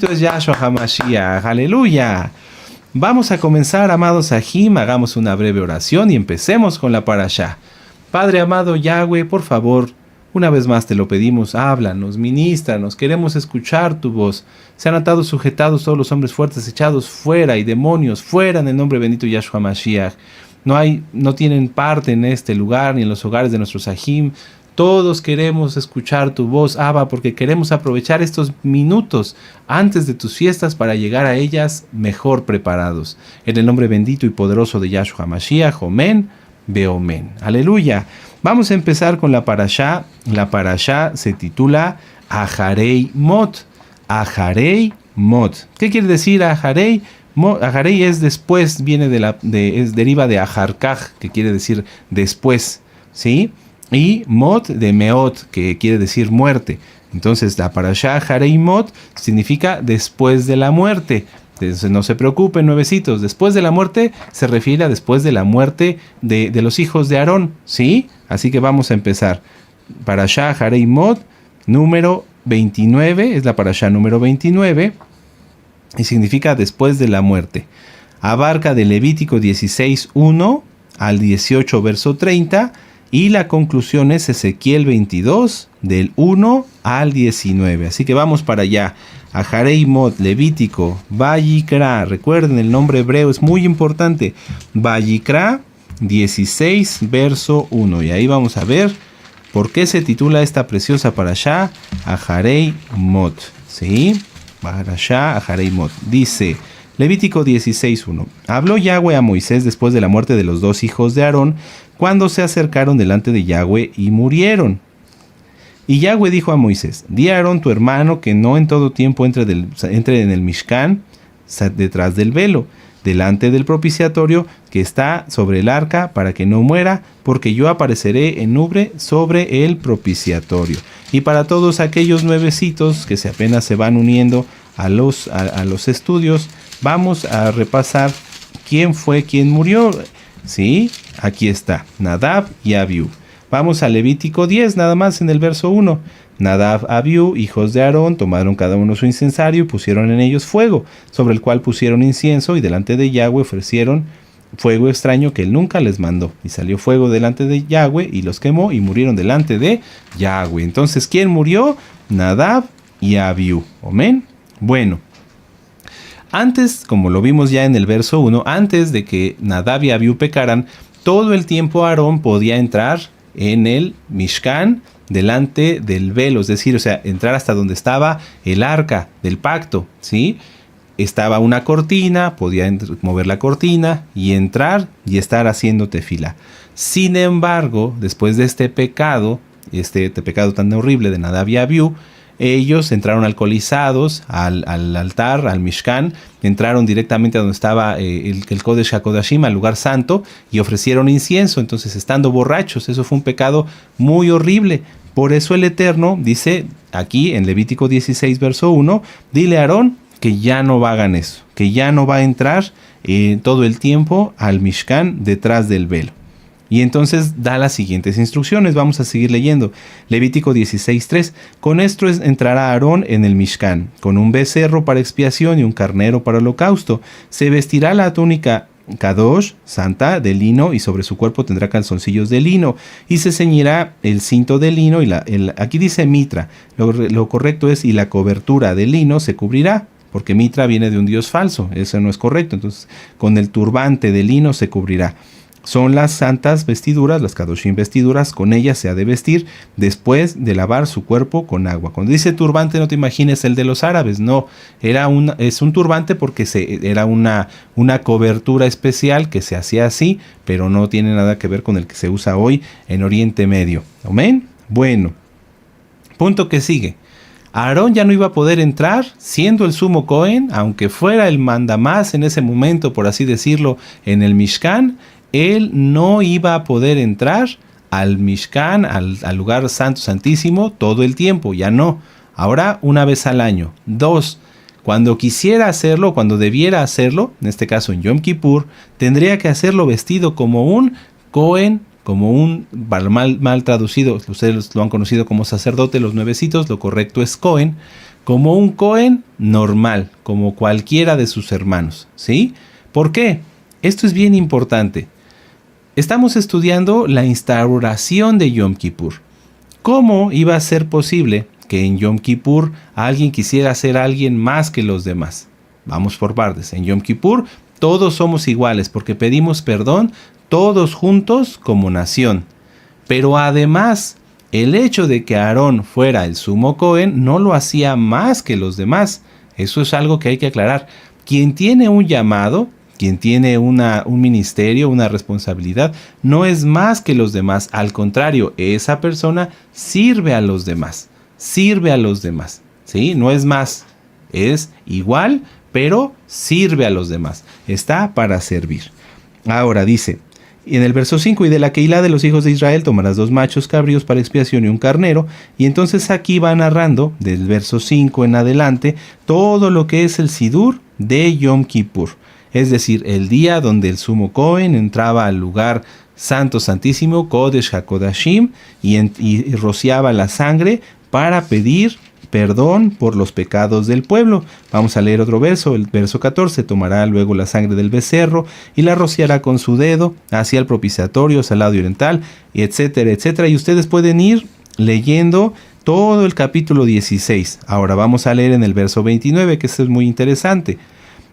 Es Yahshua HaMashiach, aleluya. Vamos a comenzar, amados Sahim, hagamos una breve oración y empecemos con la parashá. Padre amado Yahweh, por favor, una vez más te lo pedimos, háblanos, ministranos, queremos escuchar tu voz. Se han atado sujetados todos los hombres fuertes, echados fuera, y demonios fuera en el nombre bendito Yahshua HaMashiach. No tienen parte en este lugar ni en los hogares de nuestros Sahim. Todos queremos escuchar tu voz, Abba, porque queremos aprovechar estos minutos antes de tus fiestas para llegar a ellas mejor preparados. En el nombre bendito y poderoso de Yahshua HaMashiach, Omen, Beomen. Aleluya. Vamos a empezar con la parashá. La parashá se titula Aharei Mot. Aharei Mot. ¿Qué quiere decir Aharei? Aharei es después, deriva de Aharkaj, que quiere decir después, ¿sí? Y Mot de Meot, que quiere decir muerte. Entonces la parashá Aharei Mot significa después de la muerte. Entonces no se preocupen, nuevecitos. Después de la muerte se refiere a después de la muerte de los hijos de Aarón, ¿sí? Así que vamos a empezar. Parashá Aharei Mot, número 29, es la parashá número 29, y significa después de la muerte. Abarca de Levítico 16:1 al 18, verso 30, y la conclusión es Ezequiel 22, del 1 al 19. Así que vamos para allá. Aharei Mot, Levítico, Vayikra. Recuerden, el nombre hebreo es muy importante. Vayikra 16, verso 1. Y ahí vamos a ver por qué se titula esta preciosa parashá Aharei Mot. ¿Sí? Parashá Aharei Mot. Dice Levítico 16:1. Habló Yahweh a Moisés después de la muerte de los dos hijos de Aarón, cuando se acercaron delante de Yahweh y murieron. Y Yahweh dijo a Moisés: di a Aarón tu hermano que no en todo tiempo entre en el Mishkan, detrás del velo, delante del propiciatorio que está sobre el arca, para que no muera, porque yo apareceré en nube sobre el propiciatorio. Y para todos aquellos nuevecitos que apenas se van uniendo a los estudios, vamos a repasar quién fue quien murió. Sí, aquí está, Nadab y Abiú. Vamos a Levítico 10, nada más en el verso 1. Nadab, Abiú, hijos de Aarón, tomaron cada uno su incensario y pusieron en ellos fuego, sobre el cual pusieron incienso, y delante de Yahweh ofrecieron fuego extraño que él nunca les mandó. Y salió fuego delante de Yahweh y los quemó, y murieron delante de Yahweh. Entonces, ¿quién murió? Nadab y Abiú. Amén. Bueno. Antes, como lo vimos ya en el verso 1, antes de que Nadab y Abiú pecaran, todo el tiempo Aarón podía entrar en el Mishkan delante del velo, es decir, entrar hasta donde estaba el arca del pacto, ¿sí? Estaba una cortina, podía mover la cortina y entrar y estar haciendo tefila. Sin embargo, después de este pecado tan horrible de Nadab y Abiú, ellos entraron alcoholizados al altar, al Mishkan, entraron directamente a donde estaba el Kodesh HaKodashim, al lugar santo, y ofrecieron incienso. Entonces, estando borrachos, eso fue un pecado muy horrible. Por eso el Eterno dice aquí en Levítico 16, verso 1, dile a Aarón que ya no hagan eso, que ya no va a entrar todo el tiempo al Mishkan detrás del velo. Y entonces da las siguientes instrucciones. Vamos a seguir leyendo. Levítico 16:3. Con esto entrará Aarón en el Mishkan, con un becerro para expiación y un carnero para holocausto. Se vestirá la túnica Kadosh, santa, de lino, y sobre su cuerpo tendrá calzoncillos de lino. Y se ceñirá el cinto de lino, y aquí dice mitra. Lo correcto es, y la cobertura de lino se cubrirá, porque mitra viene de un dios falso. Eso no es correcto. Entonces, con el turbante de lino se cubrirá. Son las santas vestiduras, las Kadoshim vestiduras, con ellas se ha de vestir después de lavar su cuerpo con agua. Cuando dice turbante, no te imagines el de los árabes, no, es un turbante porque era una cobertura especial que se hacía así, pero no tiene nada que ver con el que se usa hoy en Oriente Medio. ¿Amén? Bueno, punto que sigue. Aarón ya no iba a poder entrar, siendo el sumo Cohen, aunque fuera el mandamás en ese momento, por así decirlo, en el Mishkan. Él no iba a poder entrar al Mishkan, al lugar santo, santísimo, todo el tiempo, ya no. Ahora una vez al año. 2, cuando quisiera hacerlo, cuando debiera hacerlo, en este caso en Yom Kippur, tendría que hacerlo vestido como un Cohen, como un mal traducido, ustedes lo han conocido como sacerdote, los nuevecitos, lo correcto es Cohen, como un Cohen normal, como cualquiera de sus hermanos, ¿sí? ¿Por qué? Esto es bien importante. Estamos estudiando la instauración de Yom Kippur. ¿Cómo iba a ser posible que en Yom Kippur alguien quisiera ser alguien más que los demás? Vamos por partes. En Yom Kippur todos somos iguales porque pedimos perdón todos juntos como nación. Pero además, el hecho de que Aarón fuera el sumo Cohen no lo hacía más que los demás. Eso es algo que hay que aclarar. Quien tiene un llamado, quien tiene un ministerio, una responsabilidad, no es más que los demás. Al contrario, esa persona sirve a los demás. Sirve a los demás. ¿Sí? No es más. Es igual, pero sirve a los demás. Está para servir. Ahora dice, en el verso 5, y de la Keilah de los hijos de Israel tomarás 2 machos cabríos para expiación y un carnero. Y entonces aquí va narrando, del verso 5 en adelante, todo lo que es el Sidur de Yom Kippur. Es decir, el día donde el sumo Cohen entraba al lugar santo santísimo, Kodesh HaKodashim, y rociaba la sangre para pedir perdón por los pecados del pueblo. Vamos a leer otro verso, el verso 14. Tomará luego la sangre del becerro y la rociará con su dedo hacia el propiciatorio, salado y oriental, etcétera, etcétera. Y ustedes pueden ir leyendo todo el capítulo 16. Ahora vamos a leer en el verso 29, que esto es muy interesante.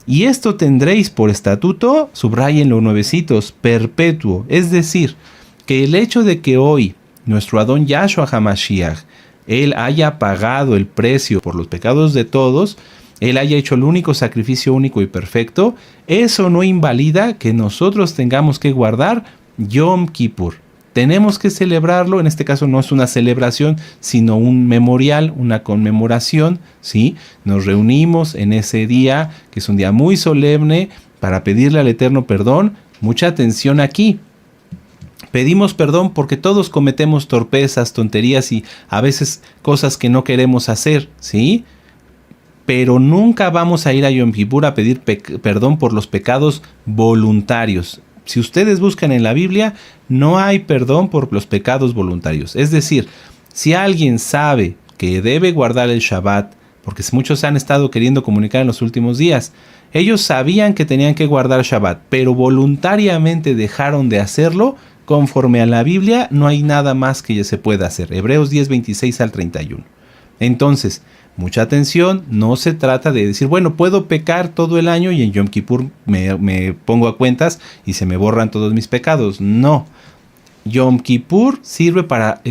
Y esto tendréis por estatuto, subrayenlo nuevecitos, perpetuo. Es decir, que el hecho de que hoy nuestro Adón Yahshua HaMashiach Él haya pagado el precio por los pecados de todos, Él haya hecho el único sacrificio único y perfecto, eso no invalida que nosotros tengamos que guardar Yom Kippur. Tenemos que celebrarlo, en este caso no es una celebración, sino un memorial, una conmemoración, ¿sí? Nos reunimos en ese día, que es un día muy solemne, para pedirle al Eterno perdón. Mucha atención aquí. Pedimos perdón porque todos cometemos torpezas, tonterías y a veces cosas que no queremos hacer, ¿sí? Pero nunca vamos a ir a Yom Kippur a pedir perdón por los pecados voluntarios. Si ustedes buscan en la Biblia, no hay perdón por los pecados voluntarios. Es decir, si alguien sabe que debe guardar el Shabbat, porque muchos han estado queriendo comunicar en los últimos días, ellos sabían que tenían que guardar Shabbat, pero voluntariamente dejaron de hacerlo. Conforme a la Biblia, no hay nada más que ya se pueda hacer. Hebreos 10, 26 al 31. Entonces, mucha atención, no se trata de decir, bueno, puedo pecar todo el año y en Yom Kippur me pongo a cuentas y se me borran todos mis pecados. No. Yom Kippur sirve para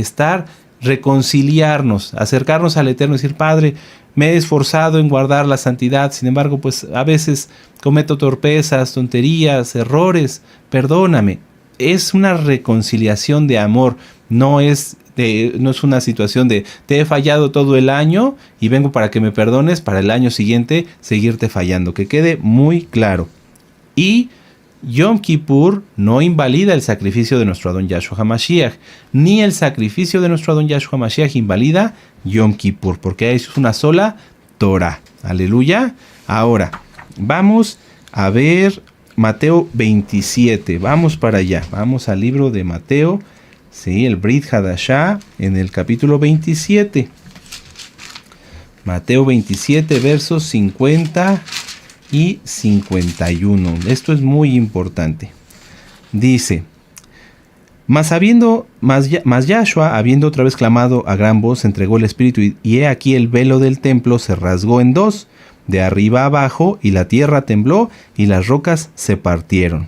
reconciliarnos, acercarnos al Eterno y decir, Padre, me he esforzado en guardar la santidad, sin embargo, pues a veces cometo torpezas, tonterías, errores, perdóname. Es una reconciliación de amor, no es una situación de te he fallado todo el año y vengo para que me perdones para el año siguiente seguirte fallando, que quede muy claro. Y Yom Kippur no invalida el sacrificio de nuestro Adón Yahshua HaMashiach, ni el sacrificio de nuestro Adón Yahshua HaMashiach invalida Yom Kippur, porque es una sola Torah. Aleluya. Ahora, vamos a ver Mateo 27, vamos para allá, vamos al libro de Mateo, sí, el Brit Hadashah, en el capítulo 27. Mateo 27, versos 50 y 51. Esto es muy importante. Dice, Mas Yahshua, habiendo otra vez clamado a gran voz, entregó el espíritu, y he aquí el velo del templo se rasgó en dos, de arriba a abajo, y la tierra tembló, y las rocas se partieron.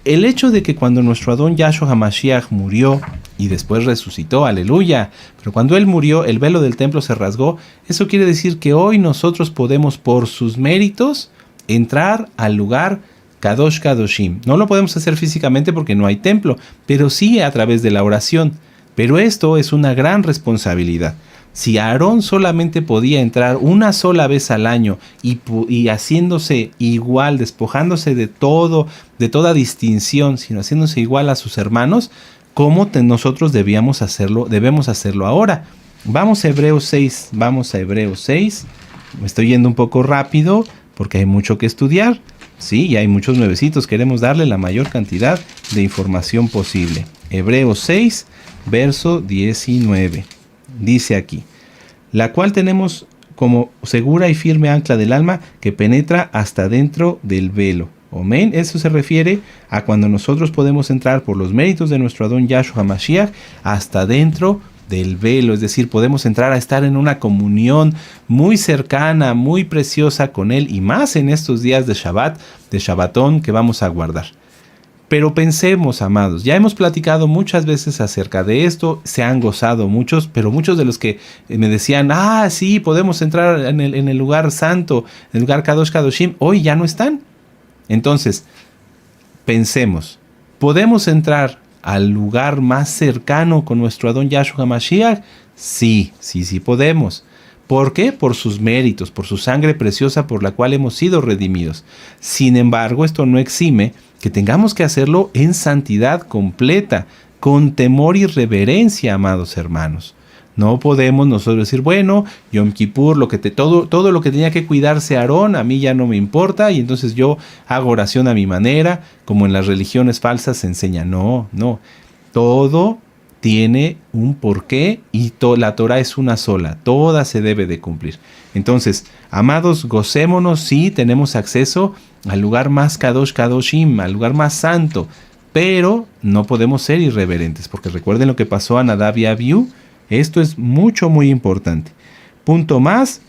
El hecho de que cuando nuestro Adón Yahshua HaMashiach murió, y después resucitó, aleluya, pero cuando Él murió, el velo del templo se rasgó, eso quiere decir que hoy nosotros podemos, por sus méritos, entrar al lugar Kadosh Kadoshim. No lo podemos hacer físicamente porque no hay templo, pero sí a través de la oración. Pero esto es una gran responsabilidad. Si Aarón solamente podía entrar una sola vez al año y haciéndose igual, despojándose de toda distinción, sino haciéndose igual a sus hermanos, ¿cómo nosotros debemos hacerlo ahora? Vamos a Hebreos 6. Me estoy yendo un poco rápido porque hay mucho que estudiar. Sí, y hay muchos nuevecitos. Queremos darle la mayor cantidad de información posible. Hebreos 6, verso 19. Dice aquí, la cual tenemos como segura y firme ancla del alma que penetra hasta dentro del velo. Amén. Eso se refiere a cuando nosotros podemos entrar por los méritos de nuestro Adón Yahshua Mashiach hasta dentro del velo, es decir, podemos entrar a estar en una comunión muy cercana, muy preciosa con Él, y más en estos días de Shabbat, de Shabbatón que vamos a guardar. Pero pensemos, amados, ya hemos platicado muchas veces acerca de esto, se han gozado muchos, pero muchos de los que me decían, sí, podemos entrar en el lugar santo, en el lugar Kadosh Kadoshim, hoy ya no están. Entonces, pensemos, ¿podemos entrar al lugar más cercano con nuestro Adón Yahshua Mashiach? Sí podemos. ¿Por qué? Por sus méritos, por su sangre preciosa por la cual hemos sido redimidos. Sin embargo, esto no exime que tengamos que hacerlo en santidad completa, con temor y reverencia, amados hermanos. No podemos nosotros decir, bueno, Yom Kippur, todo lo que tenía que cuidarse Aarón, a mí ya no me importa, y entonces yo hago oración a mi manera, como en las religiones falsas se enseña. No. Todo tiene un porqué y la Torah es una sola. Toda se debe de cumplir. Entonces, amados, gocémonos si tenemos acceso al lugar más Kadosh Kadoshim, al lugar más santo, pero no podemos ser irreverentes, porque recuerden lo que pasó a Nadab y Abiú. Esto es muy importante. Punto más,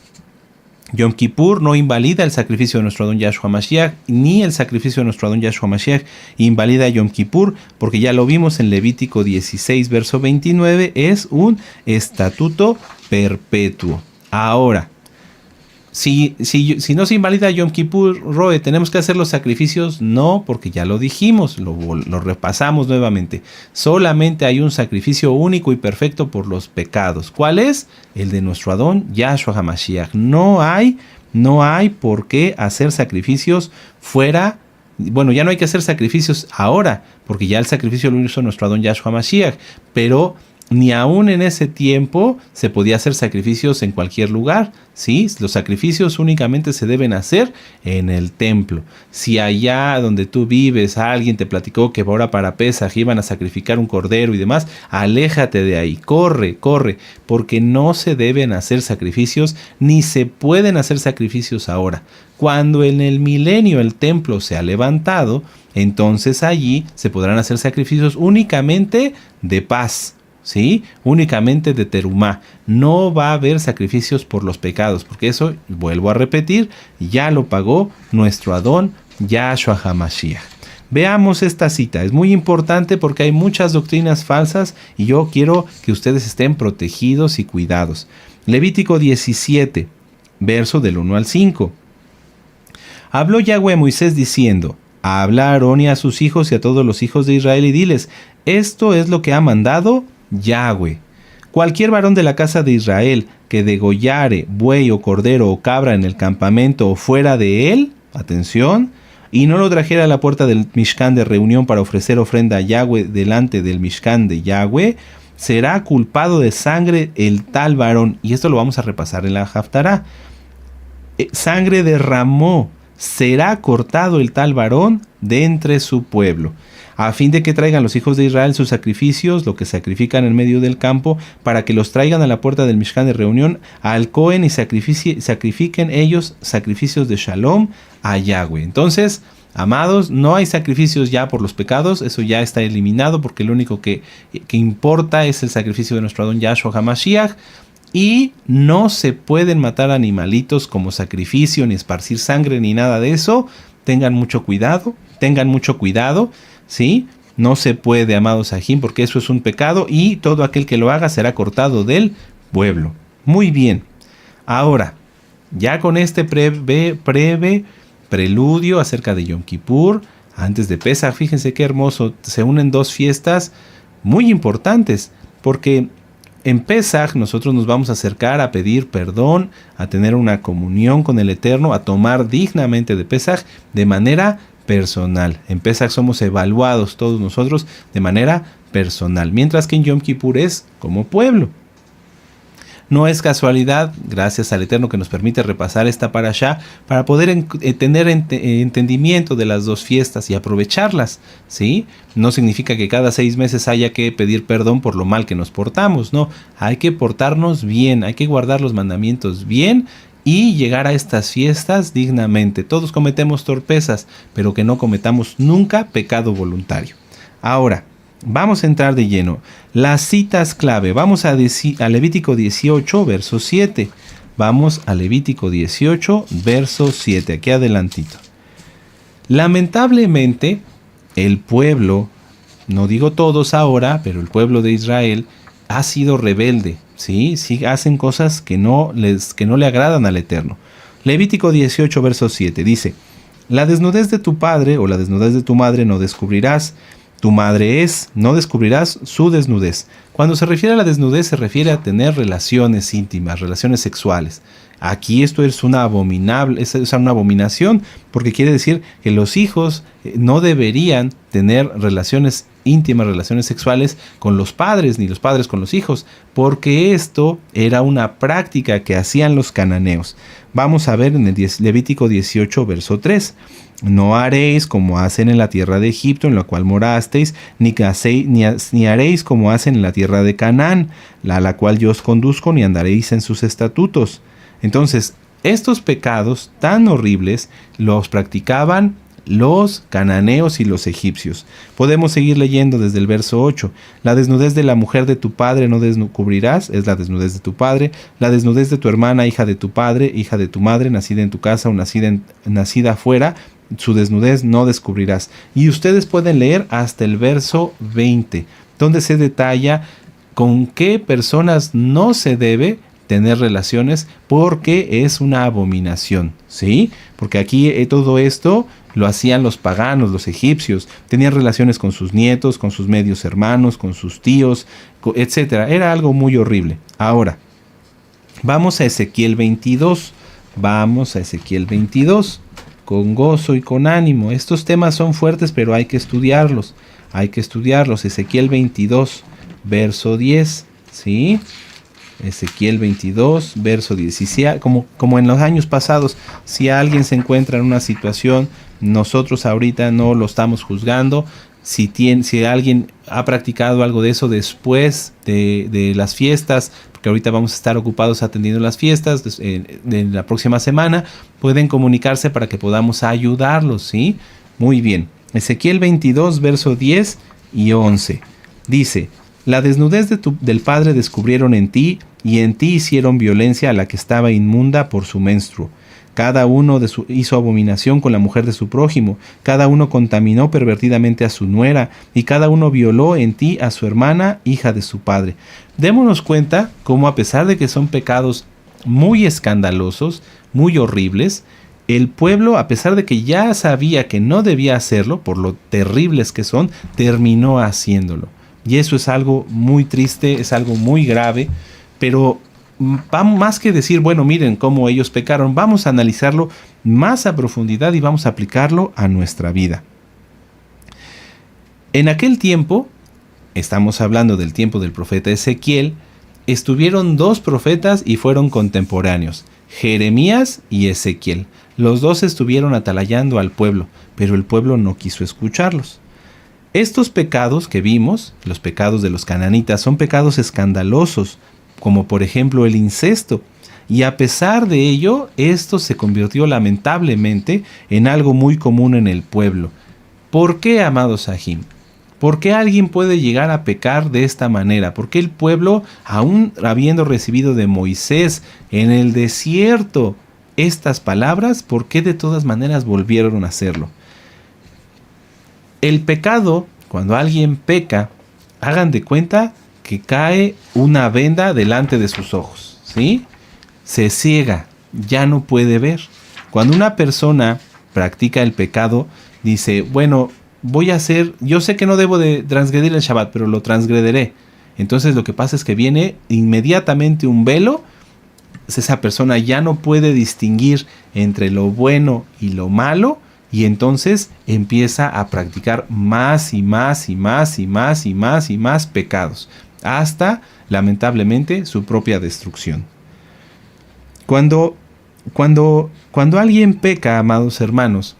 Yom Kippur no invalida el sacrificio de nuestro Adón Yahshua Mashiach, ni el sacrificio de nuestro Adón Yahshua Mashiach invalida Yom Kippur, porque ya lo vimos en Levítico 16, verso 29, es un estatuto perpetuo. Ahora, si no se invalida Yom Kippur, Roe, ¿tenemos que hacer los sacrificios? No, porque ya lo dijimos, lo repasamos nuevamente. Solamente hay un sacrificio único y perfecto por los pecados. ¿Cuál es? El de nuestro Adón Yahshua HaMashiach. No hay por qué hacer sacrificios fuera. Bueno, ya no hay que hacer sacrificios ahora, porque ya el sacrificio lo hizo nuestro Adón Yahshua HaMashiach, pero ni aún en ese tiempo se podía hacer sacrificios en cualquier lugar, ¿sí? Los sacrificios únicamente se deben hacer en el templo. Si allá donde tú vives alguien te platicó que ahora para Pesaj iban a sacrificar un cordero y demás, aléjate de ahí, corre, porque no se deben hacer sacrificios ni se pueden hacer sacrificios ahora. Cuando en el milenio el templo se ha levantado, entonces allí se podrán hacer sacrificios únicamente de paz, ¿sí? Únicamente de terumá. No va a haber sacrificios por los pecados, porque eso, vuelvo a repetir, ya lo pagó nuestro Adón Yahshua HaMashiach. Veamos esta cita, es muy importante porque hay muchas doctrinas falsas y yo quiero que ustedes estén protegidos y cuidados. Levítico 17, verso del 1 al 5. Habló Yahweh a Moisés diciendo: habla a Aarón y a sus hijos y a todos los hijos de Israel y diles: esto es lo que ha mandado Yahweh. Cualquier varón de la casa de Israel que degollare buey o cordero o cabra en el campamento o fuera de él, atención, y no lo trajera a la puerta del Mishkan de reunión para ofrecer ofrenda a Yahweh delante del Mishkan de Yahweh, será culpado de sangre el tal varón. Y esto lo vamos a repasar en la Haftará. Sangre derramó, será cortado el tal varón de entre su pueblo, a fin de que traigan los hijos de Israel sus sacrificios, lo que sacrifican en medio del campo, para que los traigan a la puerta del Mishkan de reunión al Cohen y sacrifiquen ellos sacrificios de Shalom a Yahweh. Entonces, amados, no hay sacrificios ya por los pecados, eso ya está eliminado, porque lo único que importa es el sacrificio de nuestro Adón Yahshua HaMashiach. Y no se pueden matar animalitos como sacrificio, ni esparcir sangre, ni nada de eso. Tengan mucho cuidado, ¿sí? No se puede, amados Ajim, porque eso es un pecado y todo aquel que lo haga será cortado del pueblo. Muy bien. Ahora, ya con este preludio acerca de Yom Kippur, antes de Pesaj, fíjense qué hermoso, se unen dos fiestas muy importantes, porque en Pesaj nosotros nos vamos a acercar a pedir perdón, a tener una comunión con el Eterno, a tomar dignamente de Pesaj de manera personal. En Pesaj somos evaluados todos nosotros de manera personal, mientras que en Yom Kippur es como pueblo. No es casualidad, gracias al Eterno que nos permite repasar esta parashá para poder tener entendimiento de las dos fiestas y aprovecharlas, ¿sí? No significa que cada 6 meses haya que pedir perdón por lo mal que nos portamos, no. Hay que portarnos bien, hay que guardar los mandamientos bien y llegar a estas fiestas dignamente. Todos cometemos torpezas, pero que no cometamos nunca pecado voluntario. Ahora, vamos a entrar de lleno. Las citas clave. Vamos a Levítico 18, verso 7. Vamos a Levítico 18, verso 7. Aquí adelantito. Lamentablemente, el pueblo, no digo todos ahora, pero el pueblo de Israel ha sido rebelde. Sí, hacen cosas que no le agradan al Eterno. Levítico 18, verso 7 dice: la desnudez de tu padre o la desnudez de tu madre no descubrirás. Tu madre no descubrirás su desnudez. Cuando se refiere a la desnudez, se refiere a tener relaciones íntimas, relaciones sexuales. Aquí esto es una abominación, porque quiere decir que los hijos no deberían tener relaciones íntimas, relaciones sexuales con los padres, ni los padres con los hijos, porque esto era una práctica que hacían los cananeos. Vamos a ver en el Levítico 18, verso 3. No haréis como hacen en la tierra de Egipto, en la cual morasteis, ni haréis como hacen en la tierra de Canaán, a la cual yo os conduzco, ni andaréis en sus estatutos. Entonces, estos pecados tan horribles los practicaban los cananeos y los egipcios. Podemos seguir leyendo desde el verso 8. La desnudez de la mujer de tu padre no descubrirás, es la desnudez de tu padre. La desnudez de tu hermana, hija de tu padre, hija de tu madre, nacida en tu casa o nacida afuera, su desnudez no descubrirás. Y ustedes pueden leer hasta el verso 20, donde se detalla con qué personas no se debe tener relaciones, porque es una abominación, ¿sí? Porque aquí todo esto lo hacían los paganos, los egipcios. Tenían relaciones con sus nietos, con sus medios hermanos, con sus tíos, etc. Era algo muy horrible. Ahora, vamos a Ezequiel 22. Vamos a Ezequiel 22. Con gozo y con ánimo. Estos temas son fuertes, pero hay que estudiarlos. Hay que estudiarlos. Ezequiel 22, verso 10, ¿sí? Ezequiel 22, verso 10. Como en los años pasados, si alguien se encuentra en una situación, nosotros ahorita no lo estamos juzgando. Si alguien ha practicado algo de eso después de las fiestas, porque ahorita vamos a estar ocupados atendiendo las fiestas de la próxima semana, pueden comunicarse para que podamos ayudarlos, ¿sí? Muy bien. Ezequiel 22, verso 10 y 11. Dice: la desnudez del padre descubrieron en ti, y en ti hicieron violencia a la que estaba inmunda por su menstruo. Cada uno hizo abominación con la mujer de su prójimo, cada uno contaminó pervertidamente a su nuera, y cada uno violó en ti a su hermana, hija de su padre. Démonos cuenta cómo, a pesar de que son pecados muy escandalosos, muy horribles, el pueblo, a pesar de que ya sabía que no debía hacerlo, por lo terribles que son, terminó haciéndolo. Y eso es algo muy triste, es algo muy grave, pero más que decir, bueno, miren cómo ellos pecaron, vamos a analizarlo más a profundidad y vamos a aplicarlo a nuestra vida. En aquel tiempo, estamos hablando del tiempo del profeta Ezequiel, estuvieron 2 profetas y fueron contemporáneos, Jeremías y Ezequiel. Los 2 estuvieron atalayando al pueblo, pero el pueblo no quiso escucharlos. Estos pecados que vimos, los pecados de los cananitas, son pecados escandalosos, como por ejemplo el incesto, y a pesar de ello, esto se convirtió lamentablemente en algo muy común en el pueblo. ¿Por qué, amados Sahim? ¿Por qué alguien puede llegar a pecar de esta manera? ¿Por qué el pueblo, aún habiendo recibido de Moisés en el desierto estas palabras, por qué de todas maneras volvieron a hacerlo? El pecado, cuando alguien peca, hagan de cuenta que cae una venda delante de sus ojos, ¿sí? Se ciega, ya no puede ver. Cuando una persona practica el pecado, dice, bueno, yo sé que no debo de transgredir el Shabbat, pero lo transgrediré. Entonces lo que pasa es que viene inmediatamente un velo, esa persona ya no puede distinguir entre lo bueno y lo malo, y entonces empieza a practicar más y más y más y más y más y más pecados. hasta, lamentablemente, su propia destrucción. Cuando alguien peca, amados hermanos,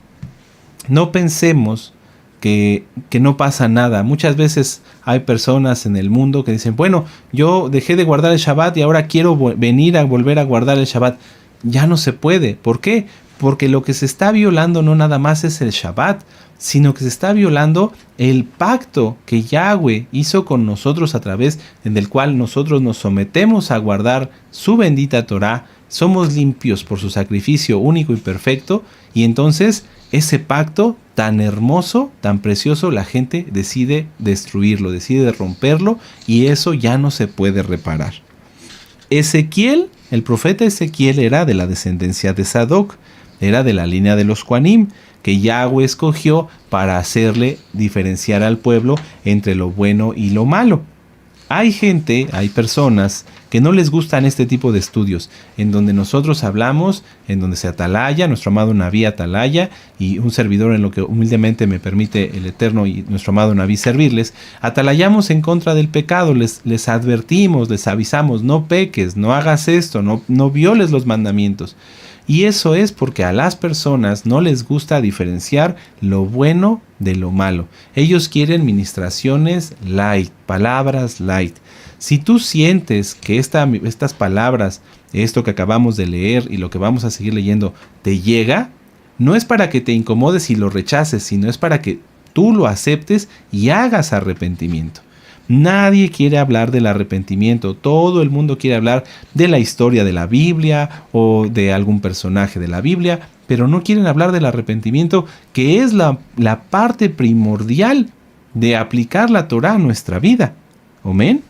no pensemos que no pasa nada. Muchas veces hay personas en el mundo que dicen, bueno, yo dejé de guardar el Shabbat y ahora quiero venir a volver a guardar el Shabbat. Ya no se puede. ¿Por qué? Porque lo que se está violando no nada más es el Shabbat, sino que se está violando el pacto que Yahweh hizo con nosotros a través del cual nosotros nos sometemos a guardar su bendita Torah. Somos limpios por su sacrificio único y perfecto, y entonces ese pacto tan hermoso, tan precioso, la gente decide destruirlo, decide romperlo, y eso ya no se puede reparar. Ezequiel, el profeta Ezequiel, era de la descendencia de Sadoc, era de la línea de los Kohanim, que Yahweh escogió para hacerle diferenciar al pueblo entre lo bueno y lo malo. Hay gente, hay personas que no les gustan este tipo de estudios, en donde nosotros hablamos, en donde se atalaya, nuestro amado Naví atalaya, y un servidor en lo que humildemente me permite el Eterno y nuestro amado Naví servirles, atalayamos en contra del pecado, les advertimos, les avisamos, no peques, no hagas esto, no violes los mandamientos. Y eso es porque a las personas no les gusta diferenciar lo bueno de lo malo. Ellos quieren ministraciones light, palabras light. Si tú sientes que estas palabras, esto que acabamos de leer y lo que vamos a seguir leyendo, te llega, no es para que te incomodes y lo rechaces, sino es para que tú lo aceptes y hagas arrepentimiento. Nadie quiere hablar del arrepentimiento, todo el mundo quiere hablar de la historia de la Biblia o de algún personaje de la Biblia, pero no quieren hablar del arrepentimiento, que es la parte primordial de aplicar la Torah a nuestra vida. ¿Amén?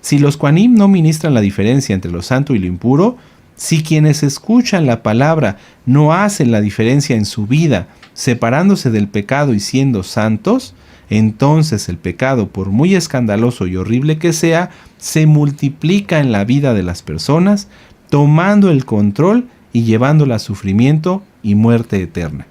Si los Kohanim no ministran la diferencia entre lo santo y lo impuro, si quienes escuchan la palabra no hacen la diferencia en su vida, separándose del pecado y siendo santos, entonces el pecado, por muy escandaloso y horrible que sea, se multiplica en la vida de las personas, tomando el control y llevándola a sufrimiento y muerte eterna.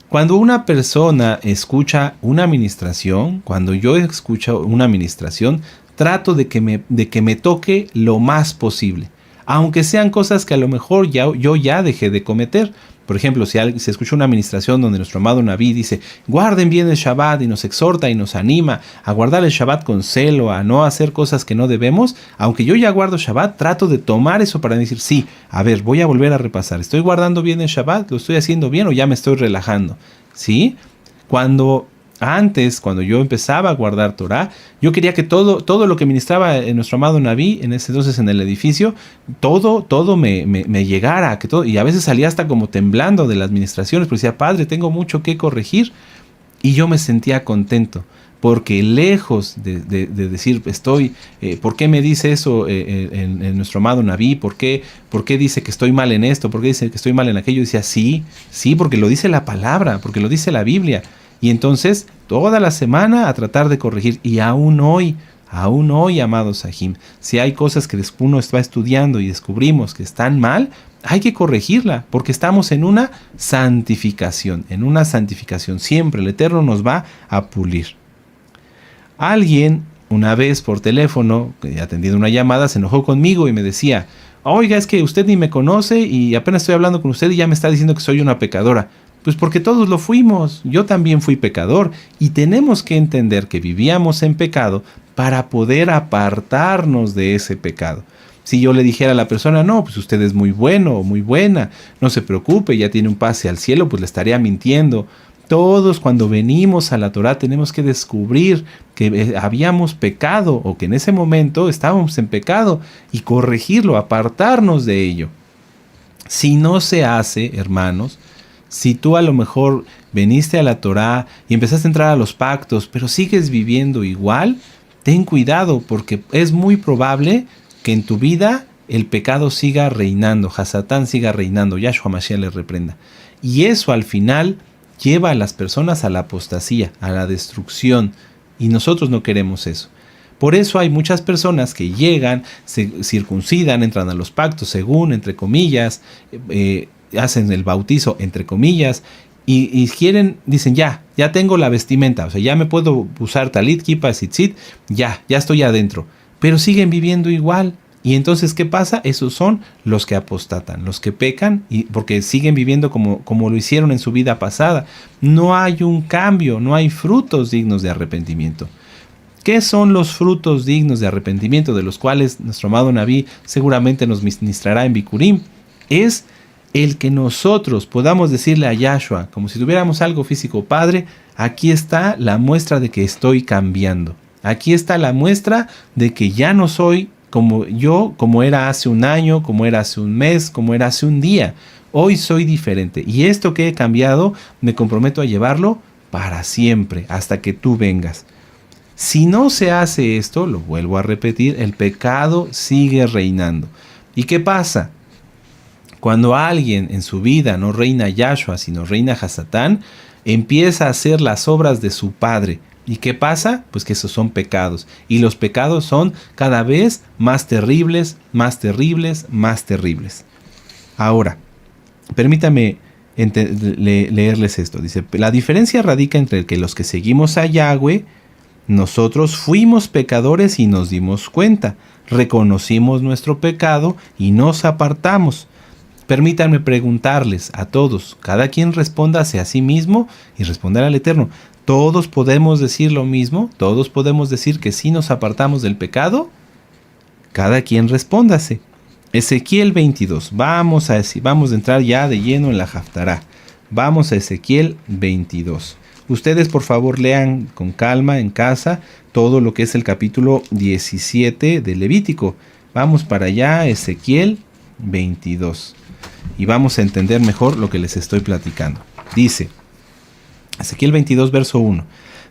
Cuando una persona escucha una ministración, cuando yo escucho una ministración, trato de que me toque lo más posible, aunque sean cosas que a lo mejor yo ya dejé de cometer. Por ejemplo, si se escucha una administración donde nuestro amado Naví dice, guarden bien el Shabbat, y nos exhorta y nos anima a guardar el Shabbat con celo, a no hacer cosas que no debemos, aunque yo ya guardo Shabbat, trato de tomar eso para decir, sí, a ver, voy a volver a repasar, ¿estoy guardando bien el Shabbat? ¿Lo estoy haciendo bien o ya me estoy relajando? ¿Sí? Cuando yo empezaba a guardar Torah, yo quería que todo lo que ministraba nuestro amado Naví, en ese entonces en el edificio, todo me llegara, y a veces salía hasta como temblando de las administraciones, porque decía, Padre, tengo mucho que corregir, y yo me sentía contento, porque lejos de decir, ¿por qué me dice eso en nuestro amado Naví? ¿Por qué dice que estoy mal en esto? ¿Por qué dice que estoy mal en aquello? Y decía, sí, porque lo dice la palabra, porque lo dice la Biblia. Y entonces, toda la semana a tratar de corregir. Y aún hoy, amados Sahim, si hay cosas que uno está estudiando y descubrimos que están mal, hay que corregirla, porque estamos en una santificación. Siempre el Eterno nos va a pulir. Alguien, una vez por teléfono, atendiendo una llamada, se enojó conmigo y me decía, oiga, es que usted ni me conoce y apenas estoy hablando con usted y ya me está diciendo que soy una pecadora. Pues porque todos lo fuimos, yo también fui pecador, y tenemos que entender que vivíamos en pecado para poder apartarnos de ese pecado. Si yo le dijera a la persona, no, pues usted es muy bueno o muy buena, no se preocupe, ya tiene un pase al cielo, pues le estaría mintiendo. Todos cuando venimos a la Torah tenemos que descubrir que habíamos pecado o que en ese momento estábamos en pecado y corregirlo, apartarnos de ello. Si no se hace, hermanos, si tú a lo mejor veniste a la Torah y empezaste a entrar a los pactos, pero sigues viviendo igual, ten cuidado porque es muy probable que en tu vida el pecado siga reinando, Hasatán siga reinando, Yahshua Mashiach le reprenda. Y eso al final lleva a las personas a la apostasía, a la destrucción, y nosotros no queremos eso. Por eso hay muchas personas que llegan, se circuncidan, entran a los pactos según, entre comillas, hacen el bautizo, entre comillas, y dicen, ya ya tengo la vestimenta, o sea, ya me puedo usar talit, kipa, tzitzit, ya estoy adentro. Pero siguen viviendo igual. Y entonces, ¿qué pasa? Esos son los que apostatan, los que pecan, y porque siguen viviendo como lo hicieron en su vida pasada. No hay un cambio, no hay frutos dignos de arrepentimiento. ¿Qué son los frutos dignos de arrepentimiento, de los cuales nuestro amado Nabí seguramente nos ministrará en Bikurim? Es el que nosotros podamos decirle a Yahshua, como si tuviéramos algo físico: Padre, aquí está la muestra de que estoy cambiando. Aquí está la muestra de que ya no soy como era hace un año, como era hace un mes, como era hace un día. Hoy soy diferente. Y esto que he cambiado, me comprometo a llevarlo para siempre, hasta que tú vengas. Si no se hace esto, lo vuelvo a repetir, el pecado sigue reinando. ¿Y qué pasa? Cuando alguien en su vida no reina Yahshua, sino reina Hasatán, empieza a hacer las obras de su padre. ¿Y qué pasa? Pues que esos son pecados. Y los pecados son cada vez más terribles, más terribles, más terribles. Ahora, permítame leerles esto. Dice, la diferencia radica entre que los que seguimos a Yahweh, nosotros fuimos pecadores y nos dimos cuenta. Reconocimos nuestro pecado y nos apartamos. Permítanme preguntarles a todos, cada quien respóndase a sí mismo y responderá al Eterno. ¿Todos podemos decir lo mismo? ¿Todos podemos decir que sí nos apartamos del pecado? Cada quien respóndase. Ezequiel 22. Vamos a entrar ya de lleno en la Haftará. Vamos a Ezequiel 22. Ustedes por favor lean con calma en casa todo lo que es el capítulo 17 de Levítico. Vamos para allá, Ezequiel 22. Y vamos a entender mejor lo que les estoy platicando. Dice Ezequiel 22, verso 1.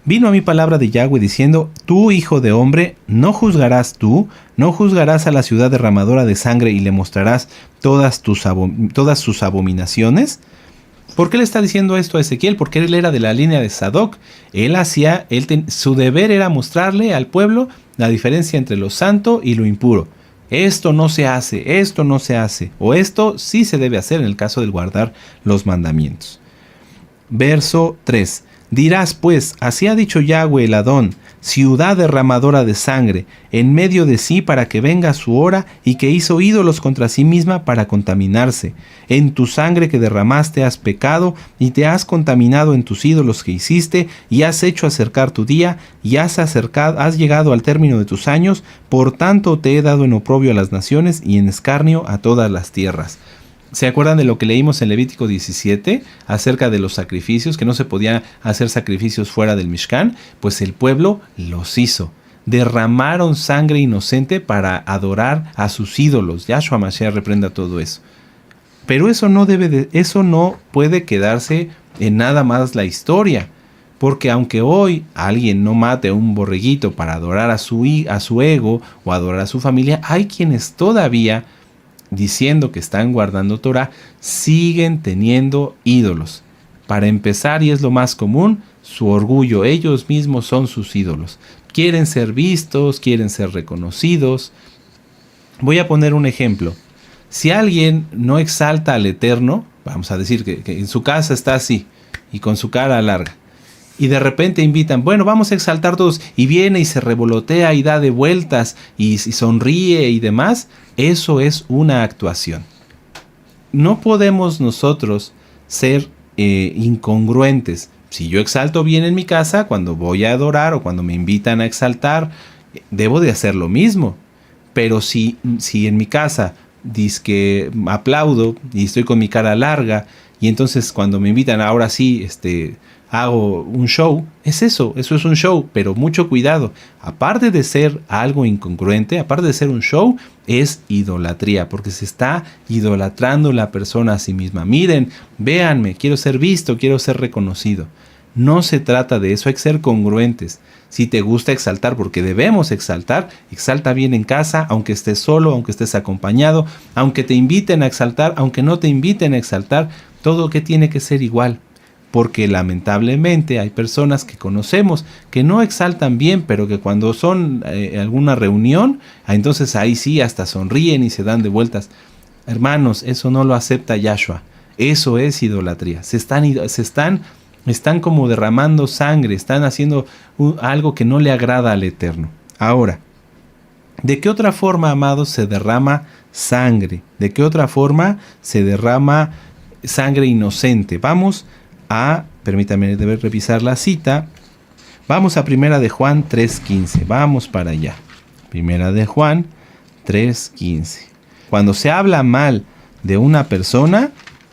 Vino a mí palabra de Yahweh diciendo: Tú, hijo de hombre, ¿no juzgarás a la ciudad derramadora de sangre y le mostrarás todas sus abominaciones? ¿Por qué le está diciendo esto a Ezequiel? Porque él era de la línea de Sadoc. Su deber era mostrarle al pueblo la diferencia entre lo santo y lo impuro. Esto no se hace, o esto sí se debe hacer en el caso de guardar los mandamientos. Verso 3. Dirás pues, así ha dicho Yahweh el Adón, ciudad derramadora de sangre, en medio de sí para que venga su hora, y que hizo ídolos contra sí misma para contaminarse. En tu sangre que derramaste has pecado, y te has contaminado en tus ídolos que hiciste, y has hecho acercar tu día, y has llegado al término de tus años, por tanto te he dado en oprobio a las naciones, y en escarnio a todas las tierras. ¿Se acuerdan de lo que leímos en Levítico 17 acerca de los sacrificios, que no se podía hacer sacrificios fuera del Mishkan? Pues el pueblo los hizo. Derramaron sangre inocente para adorar a sus ídolos. Yahshua Mashiach reprenda todo eso. Pero eso no puede quedarse en nada más la historia. Porque aunque hoy alguien no mate a un borreguito para adorar a su ego o adorar a su familia, hay quienes todavía, diciendo que están guardando Torah, siguen teniendo ídolos. Para empezar, y es lo más común, su orgullo. Ellos mismos son sus ídolos. Quieren ser vistos, quieren ser reconocidos. Voy a poner un ejemplo. Si alguien no exalta al Eterno, vamos a decir que en su casa está así y con su cara larga, y de repente invitan, bueno, vamos a exaltar todos, y viene y se revolotea y da de vueltas y sonríe y demás, eso es una actuación. No podemos nosotros ser incongruentes. Si yo exalto bien en mi casa, cuando voy a adorar o cuando me invitan a exaltar, debo de hacer lo mismo. Pero si en mi casa dizque aplaudo y estoy con mi cara larga, y entonces cuando me invitan, ahora sí, hago un show, eso es un show, pero mucho cuidado. Aparte de ser algo incongruente, aparte de ser un show, es idolatría, porque se está idolatrando la persona a sí misma. Miren, véanme, quiero ser visto, quiero ser reconocido. No se trata de eso, hay que ser congruentes. Si te gusta exaltar, porque debemos exaltar, exalta bien en casa, aunque estés solo, aunque estés acompañado, aunque te inviten a exaltar, aunque no te inviten a exaltar, todo que tiene que ser igual. Porque lamentablemente hay personas que conocemos que no exaltan bien, pero que cuando son alguna reunión, entonces ahí sí hasta sonríen y se dan de vueltas. Hermanos, eso no lo acepta Yahshua. Eso es idolatría. Se están Están como derramando sangre, están haciendo algo que no le agrada al Eterno. Ahora, ¿de qué otra forma, amados, se derrama sangre? ¿De qué otra forma se derrama sangre inocente? Vamos a, permítame revisar la cita. Vamos a Primera de Juan 3:15. Vamos para allá. Primera de Juan 3:15. Cuando se habla mal de una persona,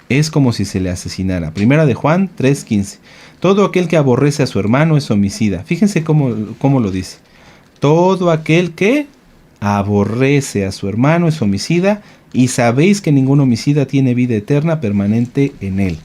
es como si se le asesinara. Primera de Juan 3:15. Todo aquel que aborrece a su hermano es homicida. Fíjense cómo lo dice. Todo aquel que aborrece a su hermano es homicida, y sabéis que ningún homicida tiene vida eterna permanente en él.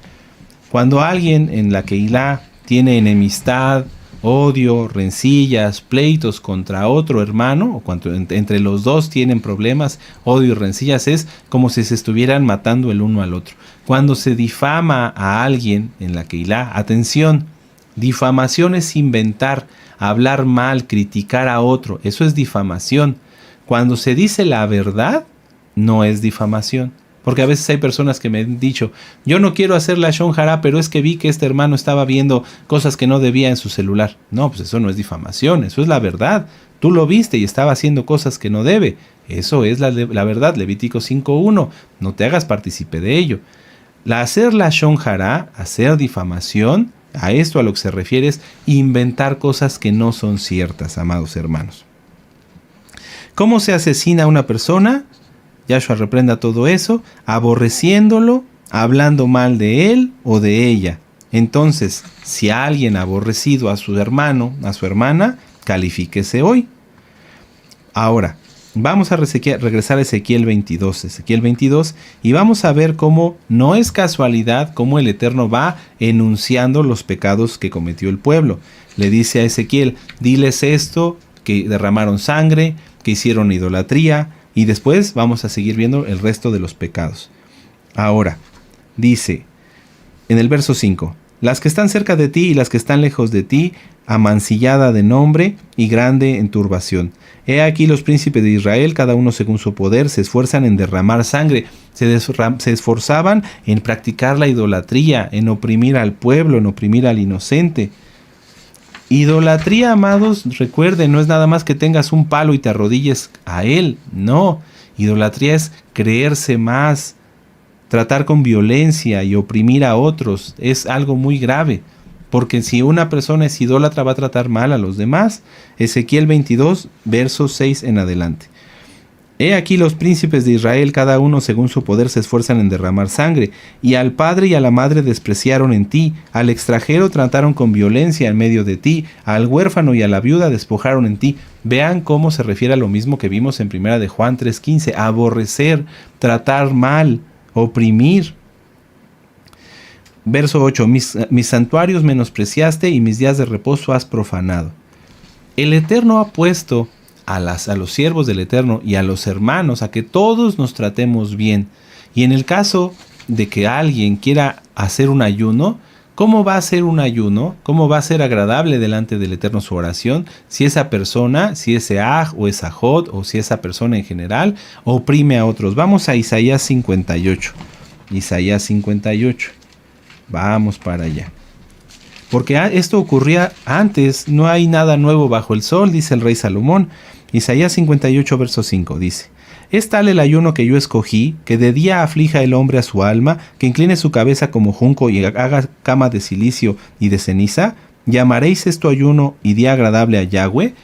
Cuando alguien en la Keilah tiene enemistad, odio, rencillas, pleitos contra otro hermano, o cuando entre los dos tienen problemas, odio y rencillas, es como si se estuvieran matando el uno al otro. Cuando se difama a alguien en la Keilah, atención, difamación es inventar, hablar mal, criticar a otro, eso es difamación. Cuando se dice la verdad, no es difamación. Porque a veces hay personas que me han dicho, yo no quiero hacer la Shon Hara, pero es que vi que este hermano estaba viendo cosas que no debía en su celular. No, pues eso no es difamación, eso es la verdad. Tú lo viste y estaba haciendo cosas que no debe. Eso es la verdad, Levítico 5:1. No te hagas partícipe de ello. Hacer la Shon Hara, hacer difamación, a esto a lo que se refiere es inventar cosas que no son ciertas, amados hermanos. ¿Cómo se asesina a una persona? Yahshua reprenda todo eso, aborreciéndolo, hablando mal de él o de ella. Entonces, si alguien ha aborrecido a su hermano, a su hermana, califíquese hoy. Ahora, vamos a regresar a Ezequiel 22, y vamos a ver cómo no es casualidad cómo el Eterno va enunciando los pecados que cometió el pueblo. Le dice a Ezequiel, diles esto, que derramaron sangre, que hicieron idolatría, y después vamos a seguir viendo el resto de los pecados. Ahora, dice en el verso 5, las que están cerca de ti y las que están lejos de ti, amancillada de nombre y grande en turbación. He aquí los príncipes de Israel, cada uno según su poder, se esfuerzan en derramar sangre, se esforzaban en practicar la idolatría, en oprimir al pueblo, en oprimir al inocente. Idolatría, amados, recuerden, no es nada más que tengas un palo y te arrodilles a él. No, idolatría es creerse más, tratar con violencia y oprimir a otros. Es algo muy grave, porque si una persona es idólatra va a tratar mal a los demás. Ezequiel 22, versos 6 en adelante. He aquí los príncipes de Israel, cada uno según su poder, se esfuerzan en derramar sangre, y al padre y a la madre despreciaron en ti, al extranjero trataron con violencia en medio de ti, al huérfano y a la viuda despojaron en ti. Vean cómo se refiere a lo mismo que vimos en Primera de Juan 3:15, aborrecer, tratar mal, oprimir. Verso 8, mis santuarios menospreciaste y mis días de reposo has profanado. El Eterno ha puesto a los siervos del Eterno y a los hermanos a que todos nos tratemos bien. Y en el caso de que alguien quiera hacer un ayuno, ¿cómo va a ser un ayuno? ¿Cómo va a ser agradable delante del Eterno su oración? Si esa persona, si ese aj o esa jod, o si esa persona en general oprime a otros. Vamos a Isaías 58. Isaías 58. Vamos para allá. Porque esto ocurría antes, no hay nada nuevo bajo el sol, dice el rey Salomón. Isaías 58, verso 5, dice: es tal el ayuno que yo escogí, que de día aflija el hombre a su alma, que incline su cabeza como junco y haga cama de cilicio y de ceniza. ¿Llamaréis esto ayuno y día agradable a Yahweh?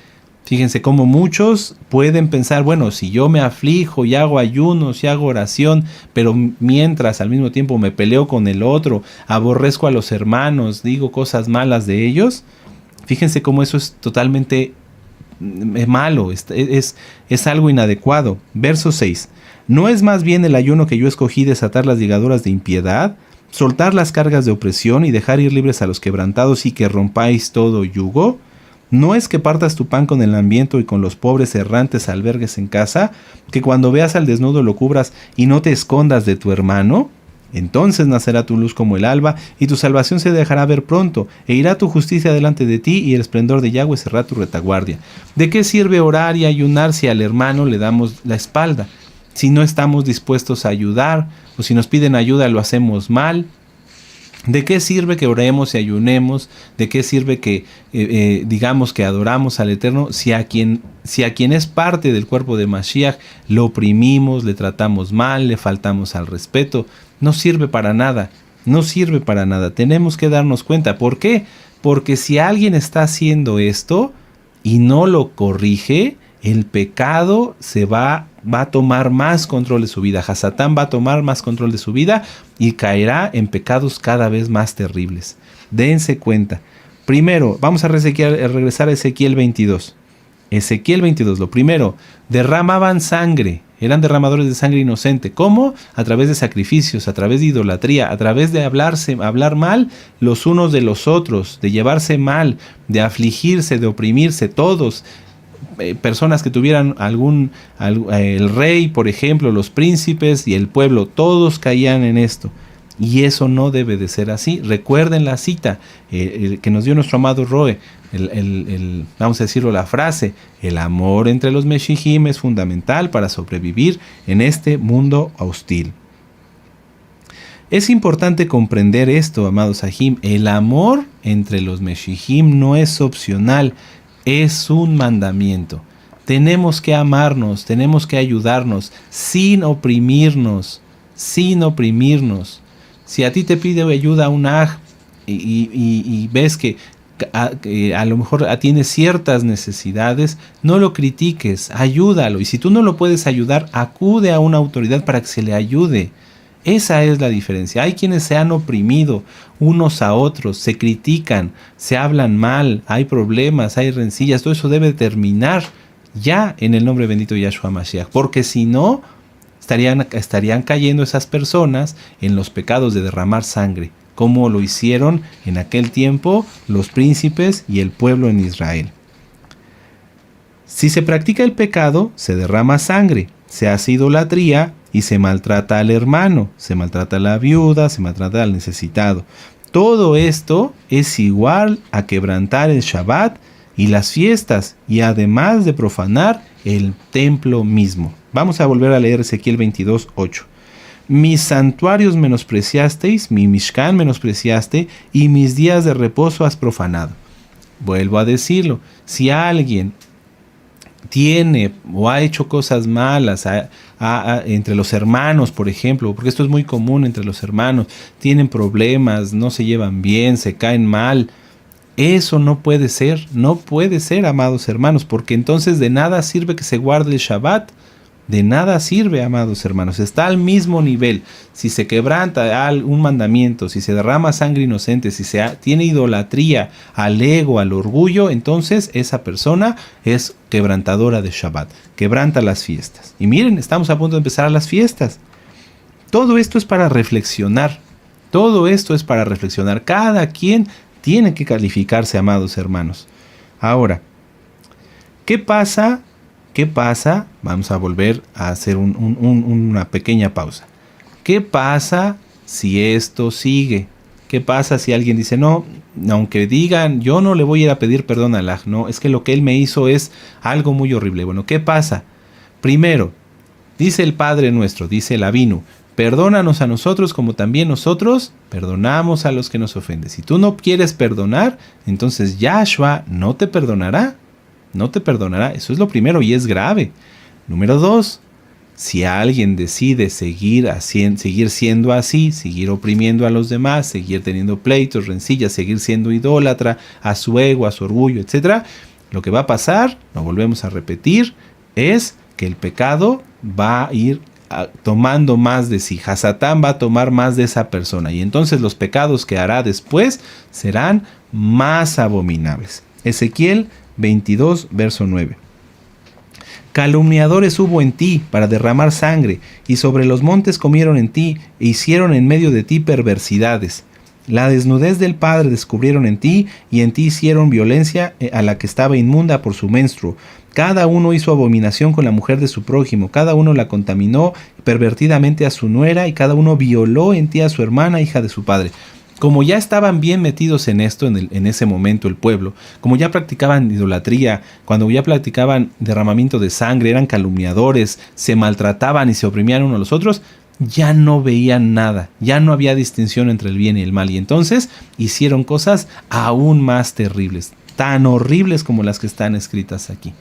Fíjense cómo muchos pueden pensar, bueno, si yo me aflijo y hago ayunos y hago oración, pero mientras al mismo tiempo me peleo con el otro, aborrezco a los hermanos, digo cosas malas de ellos, fíjense cómo eso es totalmente malo, es algo inadecuado. Verso 6. ¿No es más bien el ayuno que yo escogí desatar las ligaduras de impiedad, soltar las cargas de opresión y dejar ir libres a los quebrantados y que rompáis todo yugo? ¿No es que partas tu pan con el hambriento y con los pobres errantes albergues en casa, que cuando veas al desnudo lo cubras y no te escondas de tu hermano? Entonces nacerá tu luz como el alba, y tu salvación se dejará ver pronto, e irá tu justicia delante de ti, y el esplendor de Yahweh será tu retaguardia. ¿De qué sirve orar y ayunar si al hermano le damos la espalda? Si no estamos dispuestos a ayudar, o si nos piden ayuda lo hacemos mal. ¿De qué sirve que oremos y ayunemos? ¿De qué sirve que digamos que adoramos al Eterno si a quien es parte del cuerpo de Mashiach lo oprimimos, le tratamos mal, le faltamos al respeto? No sirve para nada, no sirve para nada. Tenemos que darnos cuenta. ¿Por qué? Porque si alguien está haciendo esto y no lo corrige, el pecado va a tomar más control de su vida. Hasatán va a tomar más control de su vida y caerá en pecados cada vez más terribles. Dense cuenta. Primero, vamos a regresar a Ezequiel 22. Ezequiel 22, lo primero, derramaban sangre. Eran derramadores de sangre inocente. ¿Cómo? A través de sacrificios, a través de idolatría, a través de hablar mal los unos de los otros, de llevarse mal, de afligirse, de oprimirse todos. Personas que tuvieran el rey, por ejemplo, los príncipes y el pueblo, todos caían en esto. Y eso no debe de ser así. Recuerden la cita que nos dio nuestro amado Roe, vamos a decirlo, la frase: el amor entre los Meshijim es fundamental para sobrevivir en este mundo hostil. Es importante comprender esto, amados Sahim. El amor entre los Meshijim no es opcional, es un mandamiento. Tenemos que amarnos, tenemos que ayudarnos, sin oprimirnos, sin oprimirnos. Si a ti te pide ayuda un aj y ves que a lo mejor tiene ciertas necesidades, no lo critiques, ayúdalo. Y si tú no lo puedes ayudar, acude a una autoridad para que se le ayude. Esa es la diferencia. Hay quienes se han oprimido unos a otros, se critican, se hablan mal, hay problemas, hay rencillas. Todo eso debe terminar ya en el nombre bendito de Yahshua Mashiach, porque si no, estarían cayendo esas personas en los pecados de derramar sangre, como lo hicieron en aquel tiempo los príncipes y el pueblo en Israel. Si se practica el pecado, se derrama sangre, se hace idolatría y se maltrata al hermano, se maltrata a la viuda, se maltrata al necesitado. Todo esto es igual a quebrantar el Shabbat y las fiestas, y además de profanar el templo mismo. Vamos a volver a leer Ezequiel 22:8. Mis santuarios menospreciasteis, mi Mishkan menospreciaste, y mis días de reposo has profanado. Vuelvo a decirlo, si alguien tiene o ha hecho cosas malas entre los hermanos, por ejemplo, porque esto es muy común entre los hermanos, tienen problemas, no se llevan bien, se caen mal, eso no puede ser, amados hermanos, porque entonces de nada sirve que se guarde el Shabbat. De nada sirve, amados hermanos. Está al mismo nivel. Si se quebranta un mandamiento, si se derrama sangre inocente, si tiene idolatría al ego, al orgullo, entonces esa persona es quebrantadora de Shabbat. Quebranta las fiestas. Y miren, estamos a punto de empezar las fiestas. Todo esto es para reflexionar. Todo esto es para reflexionar. Cada quien tiene que calificarse, amados hermanos. Ahora, ¿qué pasa? Vamos a volver a hacer una pequeña pausa. ¿Qué pasa si esto sigue? ¿Qué pasa si alguien dice, no, aunque digan, yo no le voy a ir a pedir perdón a Allah, no, es que lo que él me hizo es algo muy horrible? Bueno, ¿qué pasa? Primero, dice el Padre nuestro, dice el Avinu, perdónanos a nosotros como también nosotros perdonamos a los que nos ofenden. Si tú no quieres perdonar, entonces Yahshua no te perdonará. No te perdonará. Eso es lo primero y es grave. Número 2, si alguien decide seguir siendo así, seguir oprimiendo a los demás, seguir teniendo pleitos, rencillas, seguir siendo idólatra a su ego, a su orgullo, etc., lo que va a pasar, lo volvemos a repetir, es que el pecado va a ir tomando más de sí. Hasatán va a tomar más de esa persona y entonces los pecados que hará después serán más abominables. Ezequiel 22, verso 9. Calumniadores hubo en ti para derramar sangre, y sobre los montes comieron en ti, e hicieron en medio de ti perversidades. La desnudez del Padre descubrieron en ti, y en ti hicieron violencia a la que estaba inmunda por su menstruo. Cada uno hizo abominación con la mujer de su prójimo, cada uno la contaminó pervertidamente a su nuera, y cada uno violó en ti a su hermana, hija de su padre. Como ya estaban bien metidos en esto en ese momento el pueblo, como ya practicaban idolatría, cuando ya practicaban derramamiento de sangre, eran calumniadores, se maltrataban y se oprimían unos a los otros, ya no veían nada, ya no había distinción entre el bien y el mal, y entonces hicieron cosas aún más terribles, tan horribles como las que están escritas aquí.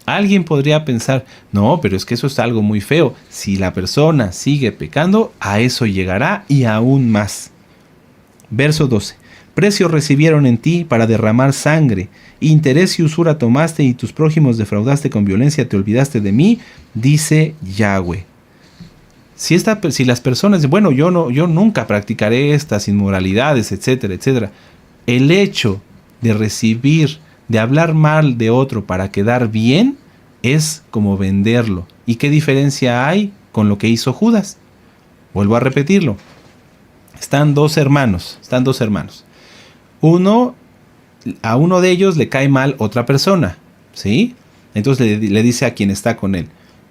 Alguien podría pensar, no, pero es que eso es algo muy feo. Si la persona sigue pecando, a eso llegará y aún más. Verso 12. Precio recibieron en ti para derramar sangre. Interés y usura tomaste y tus prójimos defraudaste con violencia, te olvidaste de mí, dice Yahweh. Si las personas, bueno, yo nunca practicaré estas inmoralidades, etcétera, etcétera. El hecho de recibir, de hablar mal de otro para quedar bien, es como venderlo. ¿Y qué diferencia hay con lo que hizo Judas? Vuelvo a repetirlo. Están dos hermanos. A uno de ellos le cae mal otra persona, ¿sí? Entonces le dice a quien está con él,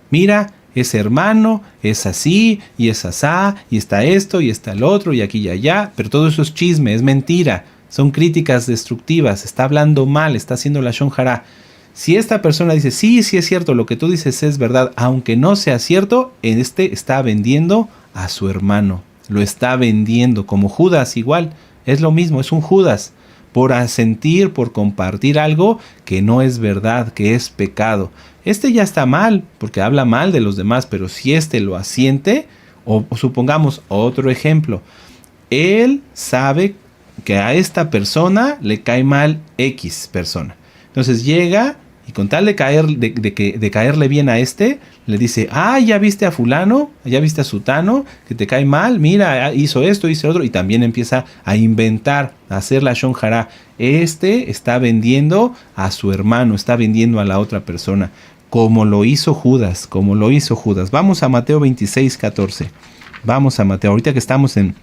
mira, ese hermano es así, y es asá, y está esto, y está el otro, y aquí y allá, pero todo eso es chisme, es mentira, son críticas destructivas, está hablando mal, está haciendo la shon hará. Si esta persona dice, sí es cierto, lo que tú dices es verdad, aunque no sea cierto, está vendiendo a su hermano, lo está vendiendo, como Judas igual, es lo mismo, es un Judas, por asentir, por compartir algo que no es verdad, que es pecado. Ya está mal, porque habla mal de los demás, pero si lo asiente, o supongamos otro ejemplo, él sabe que a esta persona le cae mal X persona. Entonces llega y con tal de caerle bien a le dice, ya viste a fulano, ya viste a sutano, que te cae mal, mira, hizo esto, hizo otro, y también empieza a inventar, a hacer la shon hará. Está vendiendo a su hermano, está vendiendo a la otra persona, como lo hizo Judas. Vamos a Mateo 26:14. Vamos a Mateo, ahorita que estamos en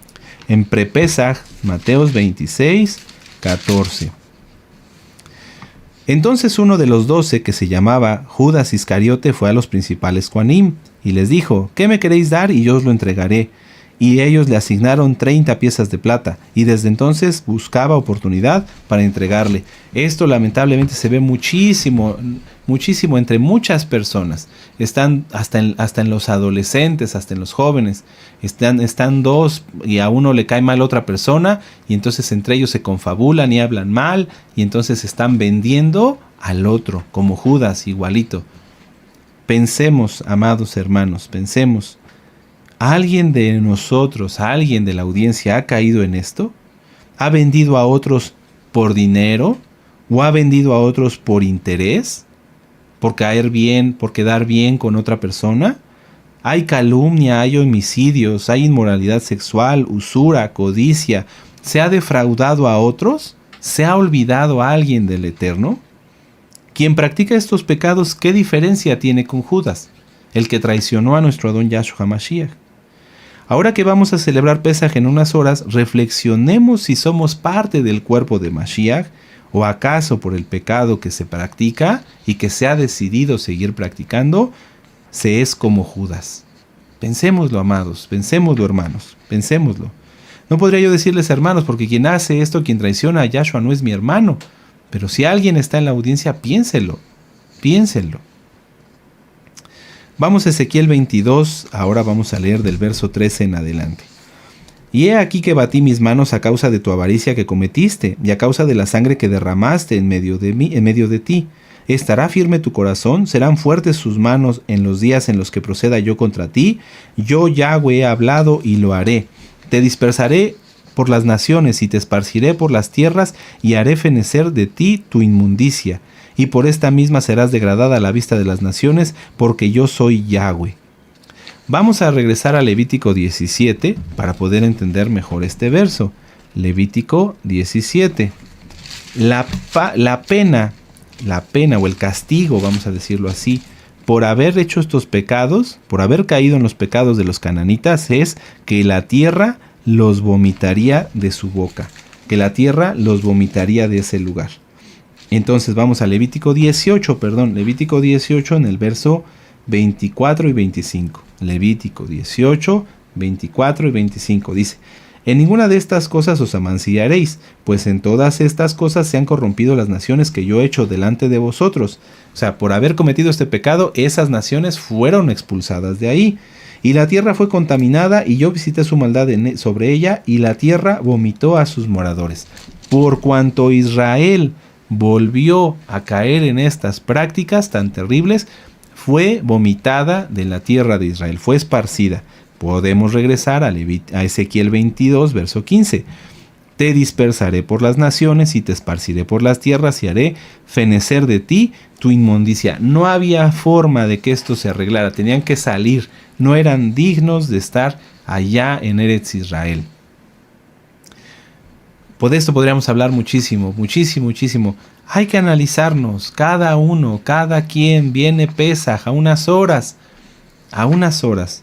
Prepesach, Mateos 26:14. Entonces uno de los 12, que se llamaba Judas Iscariote, fue a los principales Juanim y les dijo, ¿qué me queréis dar? Y yo os lo entregaré. Y ellos le asignaron 30 piezas de plata, y desde entonces buscaba oportunidad para entregarle. Esto lamentablemente se ve muchísimo entre muchas personas. Están hasta en los adolescentes, hasta en los jóvenes. Están dos y a uno le cae mal otra persona, y entonces entre ellos se confabulan y hablan mal, y entonces están vendiendo al otro, como Judas, igualito. Pensemos, amados hermanos, pensemos. ¿Alguien de nosotros, alguien de la audiencia ha caído en esto? ¿Ha vendido a otros por dinero? ¿O ha vendido a otros por interés? ¿Por caer bien, por quedar bien con otra persona? Hay calumnia, hay homicidios, hay inmoralidad sexual, usura, codicia. ¿Se ha defraudado a otros? ¿Se ha olvidado a alguien del Eterno? Quien practica estos pecados, ¿qué diferencia tiene con Judas, el que traicionó a nuestro Adón Yahshua HaMashiach? Ahora que vamos a celebrar Pesaj en unas horas, reflexionemos si somos parte del cuerpo de Mashiach, o acaso por el pecado que se practica y que se ha decidido seguir practicando, se es como Judas. Pensémoslo, amados, pensémoslo, hermanos, pensémoslo. No podría yo decirles hermanos, porque quien hace esto, quien traiciona a Yahshua no es mi hermano, pero si alguien está en la audiencia, piénsenlo. Vamos a Ezequiel 22, ahora vamos a leer del verso 13 en adelante. Y he aquí que batí mis manos a causa de tu avaricia que cometiste, y a causa de la sangre que derramaste en medio de ti. ¿Estará firme tu corazón? ¿Serán fuertes sus manos en los días en los que proceda yo contra ti? Yo, Yahweh, he hablado y lo haré. Te dispersaré por las naciones y te esparciré por las tierras, y haré fenecer de ti tu inmundicia. Y por esta misma serás degradada a la vista de las naciones, porque yo soy Yahweh. Vamos a regresar a Levítico 17 para poder entender mejor este verso. Levítico 17. La pena o el castigo, vamos a decirlo así, por haber hecho estos pecados, por haber caído en los pecados de los cananitas, es que la tierra los vomitaría de su boca, que la tierra los vomitaría de ese lugar. Entonces vamos a Levítico 18 en el verso 24 y 25. Levítico 18, 24 y 25 dice: En ninguna de estas cosas os amancillaréis, pues en todas estas cosas se han corrompido las naciones que yo he hecho delante de vosotros. O sea, por haber cometido este pecado, esas naciones fueron expulsadas de ahí. Y la tierra fue contaminada, y yo visité su maldad sobre ella, y la tierra vomitó a sus moradores. Por cuanto Israel volvió a caer en estas prácticas tan terribles, fue vomitada de la tierra de Israel, fue esparcida. Podemos regresar a Ezequiel 22, verso 15. Te dispersaré por las naciones y te esparciré por las tierras y haré fenecer de ti tu inmundicia. No había forma de que esto se arreglara, tenían que salir, no eran dignos de estar allá en Eretz Israel. Por esto podríamos hablar muchísimo. Hay que analizarnos, cada uno, cada quien. Viene Pesaj a unas horas.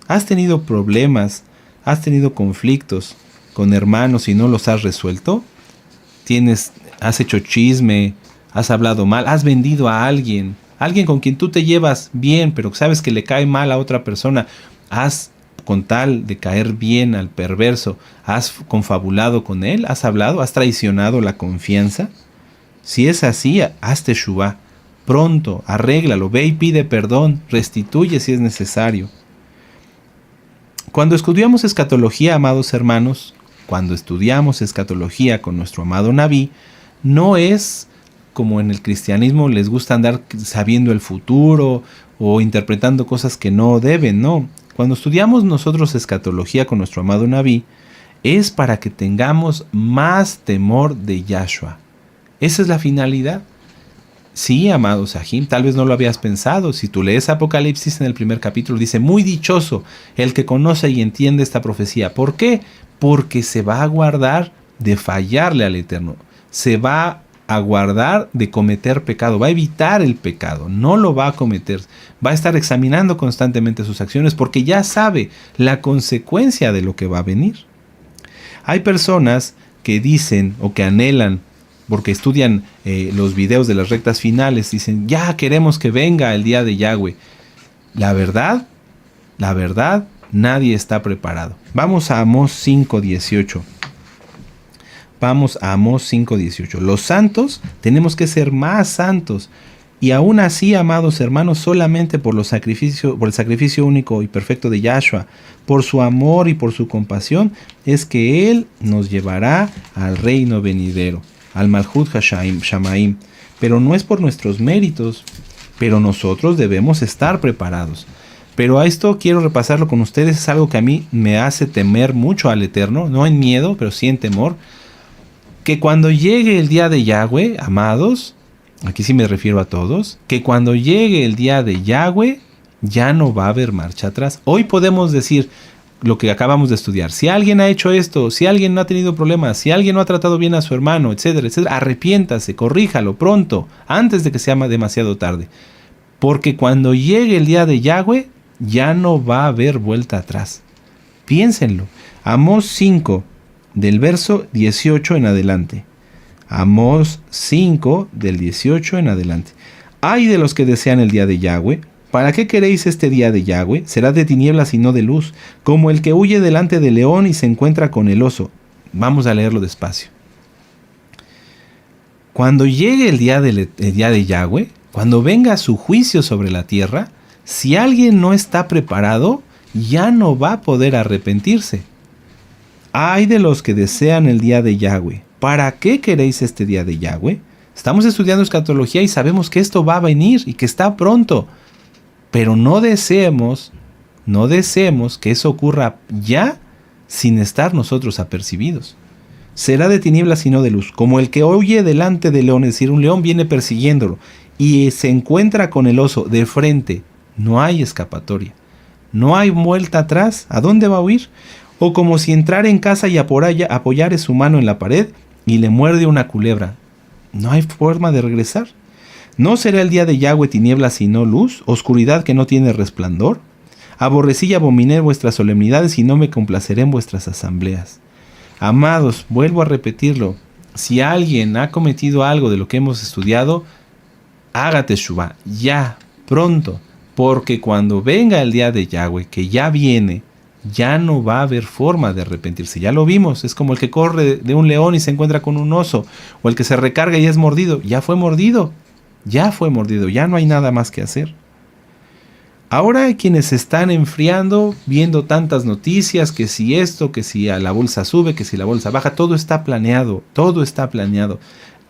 ¿Has tenido problemas? ¿Has tenido conflictos con hermanos y no los has resuelto? ¿Has hecho chisme? ¿Has hablado mal? ¿Has vendido a alguien? Alguien con quien tú te llevas bien, pero sabes que le cae mal a otra persona. Con tal de caer bien al perverso, ¿has confabulado con él? ¿Has hablado? ¿Has traicionado la confianza? Si es así, haz teshuvá. Pronto, arréglalo, ve y pide perdón, restituye si es necesario. Cuando estudiamos escatología, amados hermanos, cuando estudiamos escatología con nuestro amado Naví, no es como en el cristianismo les gusta andar sabiendo el futuro o interpretando cosas que no deben, no. Cuando estudiamos nosotros escatología con nuestro amado Naví, es para que tengamos más temor de Yahshua. Esa es la finalidad. Sí, amado Sahim, tal vez no lo habías pensado. Si tú lees Apocalipsis en el primer capítulo, dice, muy dichoso el que conoce y entiende esta profecía. ¿Por qué? Porque se va a guardar de fallarle al Eterno. Se va a guardar de cometer pecado. Va a evitar el pecado. No lo va a cometer. Va a estar examinando constantemente sus acciones porque ya sabe la consecuencia de lo que va a venir. Hay personas que dicen o que anhelan, porque estudian los videos de las rectas finales, dicen, ya queremos que venga el día de Yahweh. La verdad, nadie está preparado. Vamos a Amós 5:18. Vamos a Amós 5:18. Los santos tenemos que ser más santos. Y aún así, amados hermanos, solamente por el sacrificio único y perfecto de Yahshua, por su amor y por su compasión, es que Él nos llevará al reino venidero, al Malhut Shamaim. Pero no es por nuestros méritos, pero nosotros debemos estar preparados. Pero a esto quiero repasarlo con ustedes, es algo que a mí me hace temer mucho al Eterno, no en miedo, pero sí en temor, que cuando llegue el día de Yahweh, amados, aquí sí me refiero a todos, que cuando llegue el día de Yahweh, ya no va a haber marcha atrás. Hoy podemos decir lo que acabamos de estudiar. Si alguien ha hecho esto, si alguien no ha tenido problemas, si alguien no ha tratado bien a su hermano, etcétera, etcétera, arrepiéntase, corríjalo pronto, antes de que sea demasiado tarde. Porque cuando llegue el día de Yahweh, ya no va a haber vuelta atrás. Piénsenlo. Amós 5, del verso 18 en adelante. Amós 5, del 18 en adelante. Ay de los que desean el día de Yahweh. ¿Para qué queréis este día de Yahweh? Será de tinieblas y no de luz, como el que huye delante del león y se encuentra con el oso. Vamos a leerlo despacio. Cuando llegue el día de Yahweh, cuando venga su juicio sobre la tierra, si alguien no está preparado, ya no va a poder arrepentirse. Ay de los que desean el día de Yahweh. ¿Para qué queréis este día de Yahweh? Estamos estudiando escatología y sabemos que esto va a venir y que está pronto. Pero no deseemos que eso ocurra ya sin estar nosotros apercibidos. Será de tinieblas y no de luz, como el que huye delante del león, es decir, un león viene persiguiéndolo y se encuentra con el oso de frente. No hay escapatoria, no hay vuelta atrás. ¿A dónde va a huir? O como si entrara en casa y apoyare su mano en la pared y le muerde una culebra. No hay forma de regresar. ¿No será el día de Yahweh tinieblas y no luz, oscuridad que no tiene resplandor? Aborrecí y abominé vuestras solemnidades y no me complaceré en vuestras asambleas. Amados, vuelvo a repetirlo, si alguien ha cometido algo de lo que hemos estudiado, haga teshuvá, ya, pronto, porque cuando venga el día de Yahweh, que ya viene, ya no va a haber forma de arrepentirse. Ya lo vimos, es como el que corre de un león y se encuentra con un oso, o el que se recarga y es mordido. Ya fue mordido, ya no hay nada más que hacer. Ahora hay quienes se están enfriando viendo tantas noticias, que si esto, que si a la bolsa sube, que si la bolsa baja, todo está planeado, todo está planeado.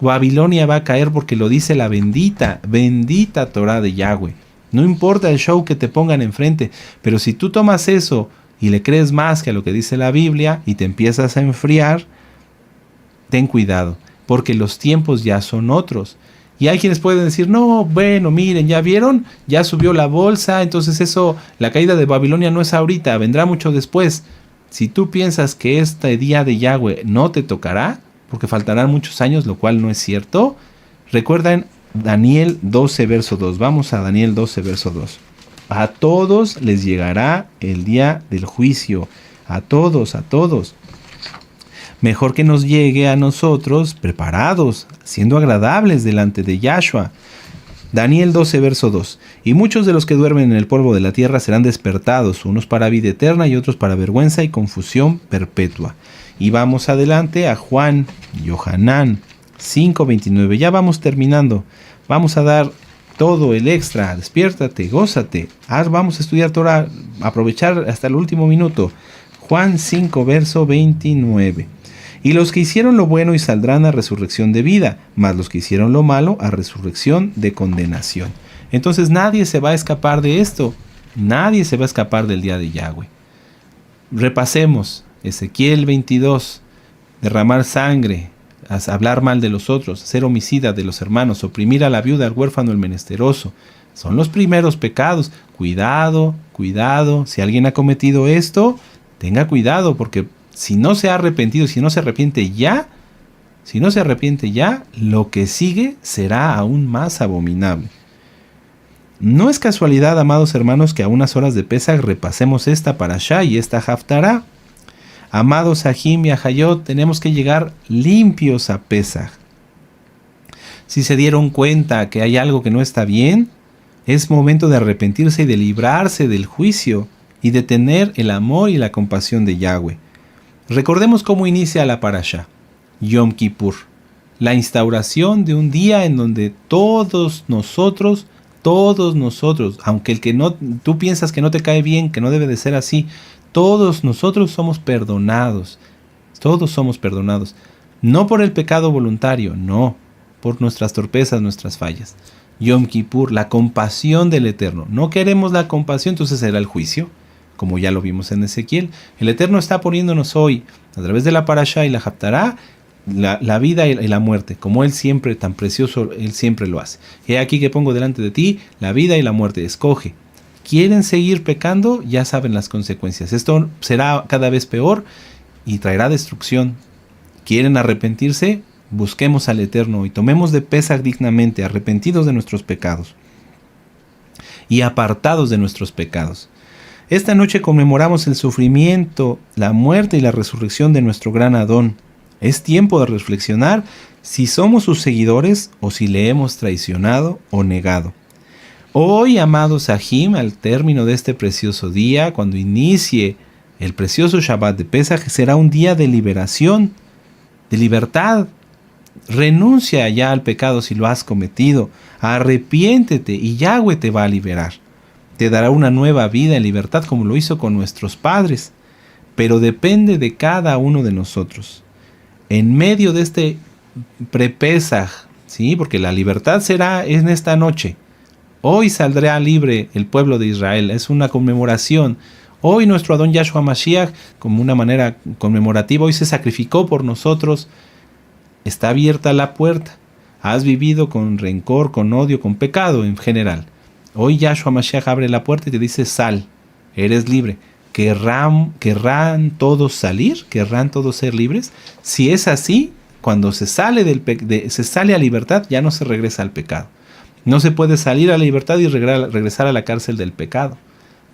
Babilonia va a caer porque lo dice la bendita, bendita Torah de Yahweh. No importa el show que te pongan enfrente, pero si tú tomas eso y le crees más que a lo que dice la Biblia y te empiezas a enfriar, ten cuidado, porque los tiempos ya son otros. Y hay quienes pueden decir, no, bueno, miren, ya vieron, ya subió la bolsa, entonces eso, la caída de Babilonia no es ahorita, vendrá mucho después. Si tú piensas que este día de Yahweh no te tocará, porque faltarán muchos años, lo cual no es cierto, recuerda en Daniel 12, verso 2. Vamos a Daniel 12, verso 2. A todos les llegará el día del juicio, a todos, a todos. Mejor que nos llegue a nosotros preparados, siendo agradables delante de Yahshua. Daniel 12, verso 2. Y muchos de los que duermen en el polvo de la tierra serán despertados, unos para vida eterna y otros para vergüenza y confusión perpetua. Y vamos adelante a Juan, Yohanan 5:29. Ya vamos terminando. Vamos a dar todo el extra. Despiértate, gózate. Vamos a estudiar Torah, aprovechar hasta el último minuto. Juan 5, verso 29. Y los que hicieron lo bueno y saldrán a resurrección de vida, mas los que hicieron lo malo a resurrección de condenación. Entonces nadie se va a escapar de esto. Nadie se va a escapar del día de Yahweh. Repasemos. Ezequiel 22. Derramar sangre, hablar mal de los otros, ser homicida de los hermanos, oprimir a la viuda, al huérfano, al menesteroso. Son los primeros pecados. Cuidado, cuidado. Si alguien ha cometido esto, tenga cuidado, porque si no se ha arrepentido, si no se arrepiente ya, lo que sigue será aún más abominable. No es casualidad, amados hermanos, que a unas horas de Pesaj repasemos esta parashá y esta haftará. Amados Ajim y Ajayot, tenemos que llegar limpios a Pesaj. Si se dieron cuenta que hay algo que no está bien, es momento de arrepentirse y de librarse del juicio y de tener el amor y la compasión de Yahweh. Recordemos cómo inicia la parashá, Yom Kippur, la instauración de un día en donde todos nosotros, aunque el que no, tú piensas que no te cae bien, que no debe de ser así, todos nosotros somos perdonados, no por el pecado voluntario, no, por nuestras torpezas, nuestras fallas. Yom Kippur, la compasión del Eterno. No queremos la compasión, entonces será el juicio. Como ya lo vimos en Ezequiel, el Eterno está poniéndonos hoy, a través de la parashá y la haftará, la vida y la muerte, como Él siempre, tan precioso, Él siempre lo hace. He aquí que pongo delante de ti la vida y la muerte, escoge. ¿Quieren seguir pecando? Ya saben las consecuencias. Esto será cada vez peor y traerá destrucción. ¿Quieren arrepentirse? Busquemos al Eterno y tomemos de Pesaj dignamente, arrepentidos de nuestros pecados y apartados de nuestros pecados. Esta noche conmemoramos el sufrimiento, la muerte y la resurrección de nuestro gran Adón. Es tiempo de reflexionar si somos sus seguidores o si le hemos traicionado o negado. Hoy, amados Ajim, al término de este precioso día, cuando inicie el precioso Shabbat de Pesaj, será un día de liberación, de libertad. Renuncia ya al pecado si lo has cometido, arrepiéntete y Yahweh te va a liberar. Te dará una nueva vida en libertad como lo hizo con nuestros padres, pero depende de cada uno de nosotros. En medio de este pre-Pesaj, ¿sí? Porque la libertad será en esta noche. Hoy saldrá libre el pueblo de Israel, es una conmemoración. Hoy nuestro Adón Yahshua Mashiach, como una manera conmemorativa, hoy se sacrificó por nosotros. Está abierta la puerta. Has vivido con rencor, con odio, con pecado en general. Hoy Yahshua Mashiach abre la puerta y te dice, sal, eres libre. ¿Querrán todos salir? ¿Querrán todos ser libres? Si es así, cuando se sale a libertad, ya no se regresa al pecado. No se puede salir a la libertad y regresar a la cárcel del pecado.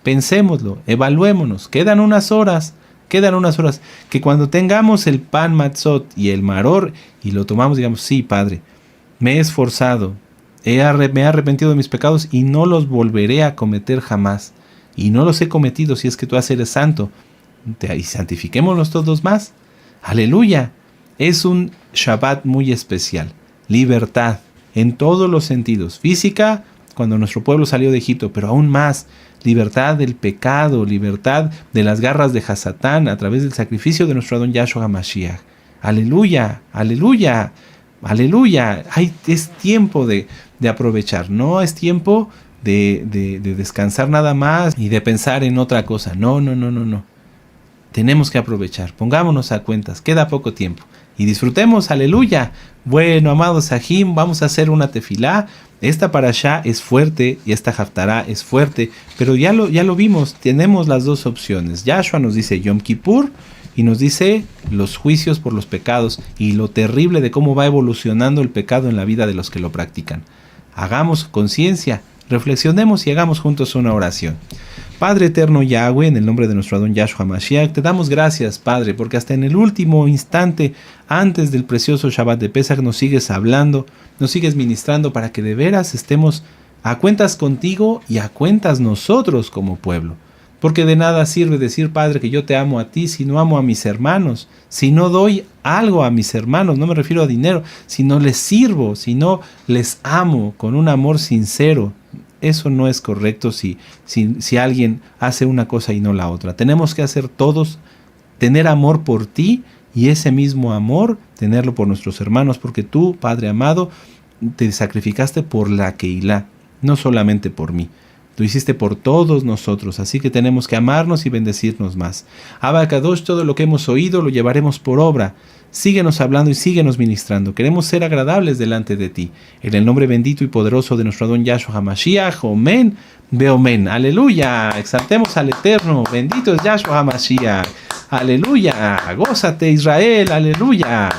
Pensémoslo, evaluémonos. Quedan unas horas, que cuando tengamos el pan matzot y el maror y lo tomamos, digamos, sí, Padre, me he esforzado, me he arrepentido de mis pecados y no los volveré a cometer jamás. Y no los he cometido si es que tú eres santo. Y santifiquémonos todos más. Aleluya. Es un Shabbat muy especial. Libertad en todos los sentidos. Física, cuando nuestro pueblo salió de Egipto, pero aún más libertad del pecado, libertad de las garras de Hasatán a través del sacrificio de nuestro Adón Yahshua HaMashiach. Aleluya, aleluya, aleluya. Es tiempo de aprovechar, no es tiempo de descansar nada más y de pensar en otra cosa. No, no, no, no, no. Tenemos que aprovechar, pongámonos a cuentas, queda poco tiempo y disfrutemos, aleluya. Bueno, amados Sahim, vamos a hacer una tefilá. Esta parashá es fuerte y esta haftará es fuerte, pero ya lo vimos, tenemos las dos opciones. Yahshua nos dice Yom Kippur y nos dice los juicios por los pecados y lo terrible de cómo va evolucionando el pecado en la vida de los que lo practican. Hagamos conciencia, reflexionemos y hagamos juntos una oración. Padre eterno Yahweh, en el nombre de nuestro Adón Yahshua HaMashiach, te damos gracias, Padre, porque hasta en el último instante, antes del precioso Shabbat de Pesach, nos sigues hablando, nos sigues ministrando para que de veras estemos a cuentas contigo y a cuentas nosotros como pueblo. Porque de nada sirve decir, Padre, que yo te amo a ti si no amo a mis hermanos, si no doy algo a mis hermanos, no me refiero a dinero, si no les sirvo, si no les amo con un amor sincero. Eso no es correcto si alguien hace una cosa y no la otra. Tenemos que hacer todos, tener amor por ti y ese mismo amor, tenerlo por nuestros hermanos, porque tú, Padre amado, te sacrificaste por la Keilah, no solamente por mí. Lo hiciste por todos nosotros, así que tenemos que amarnos y bendecirnos más. Abba Kadosh, todo lo que hemos oído lo llevaremos por obra. Síguenos hablando y síguenos ministrando. Queremos ser agradables delante de ti. En el nombre bendito y poderoso de nuestro Adón Yahshua HaMashiach, Omen, Beomen. Aleluya. Exaltemos al Eterno. Bendito es Yahshua HaMashiach. Aleluya. Gózate, Israel. Aleluya.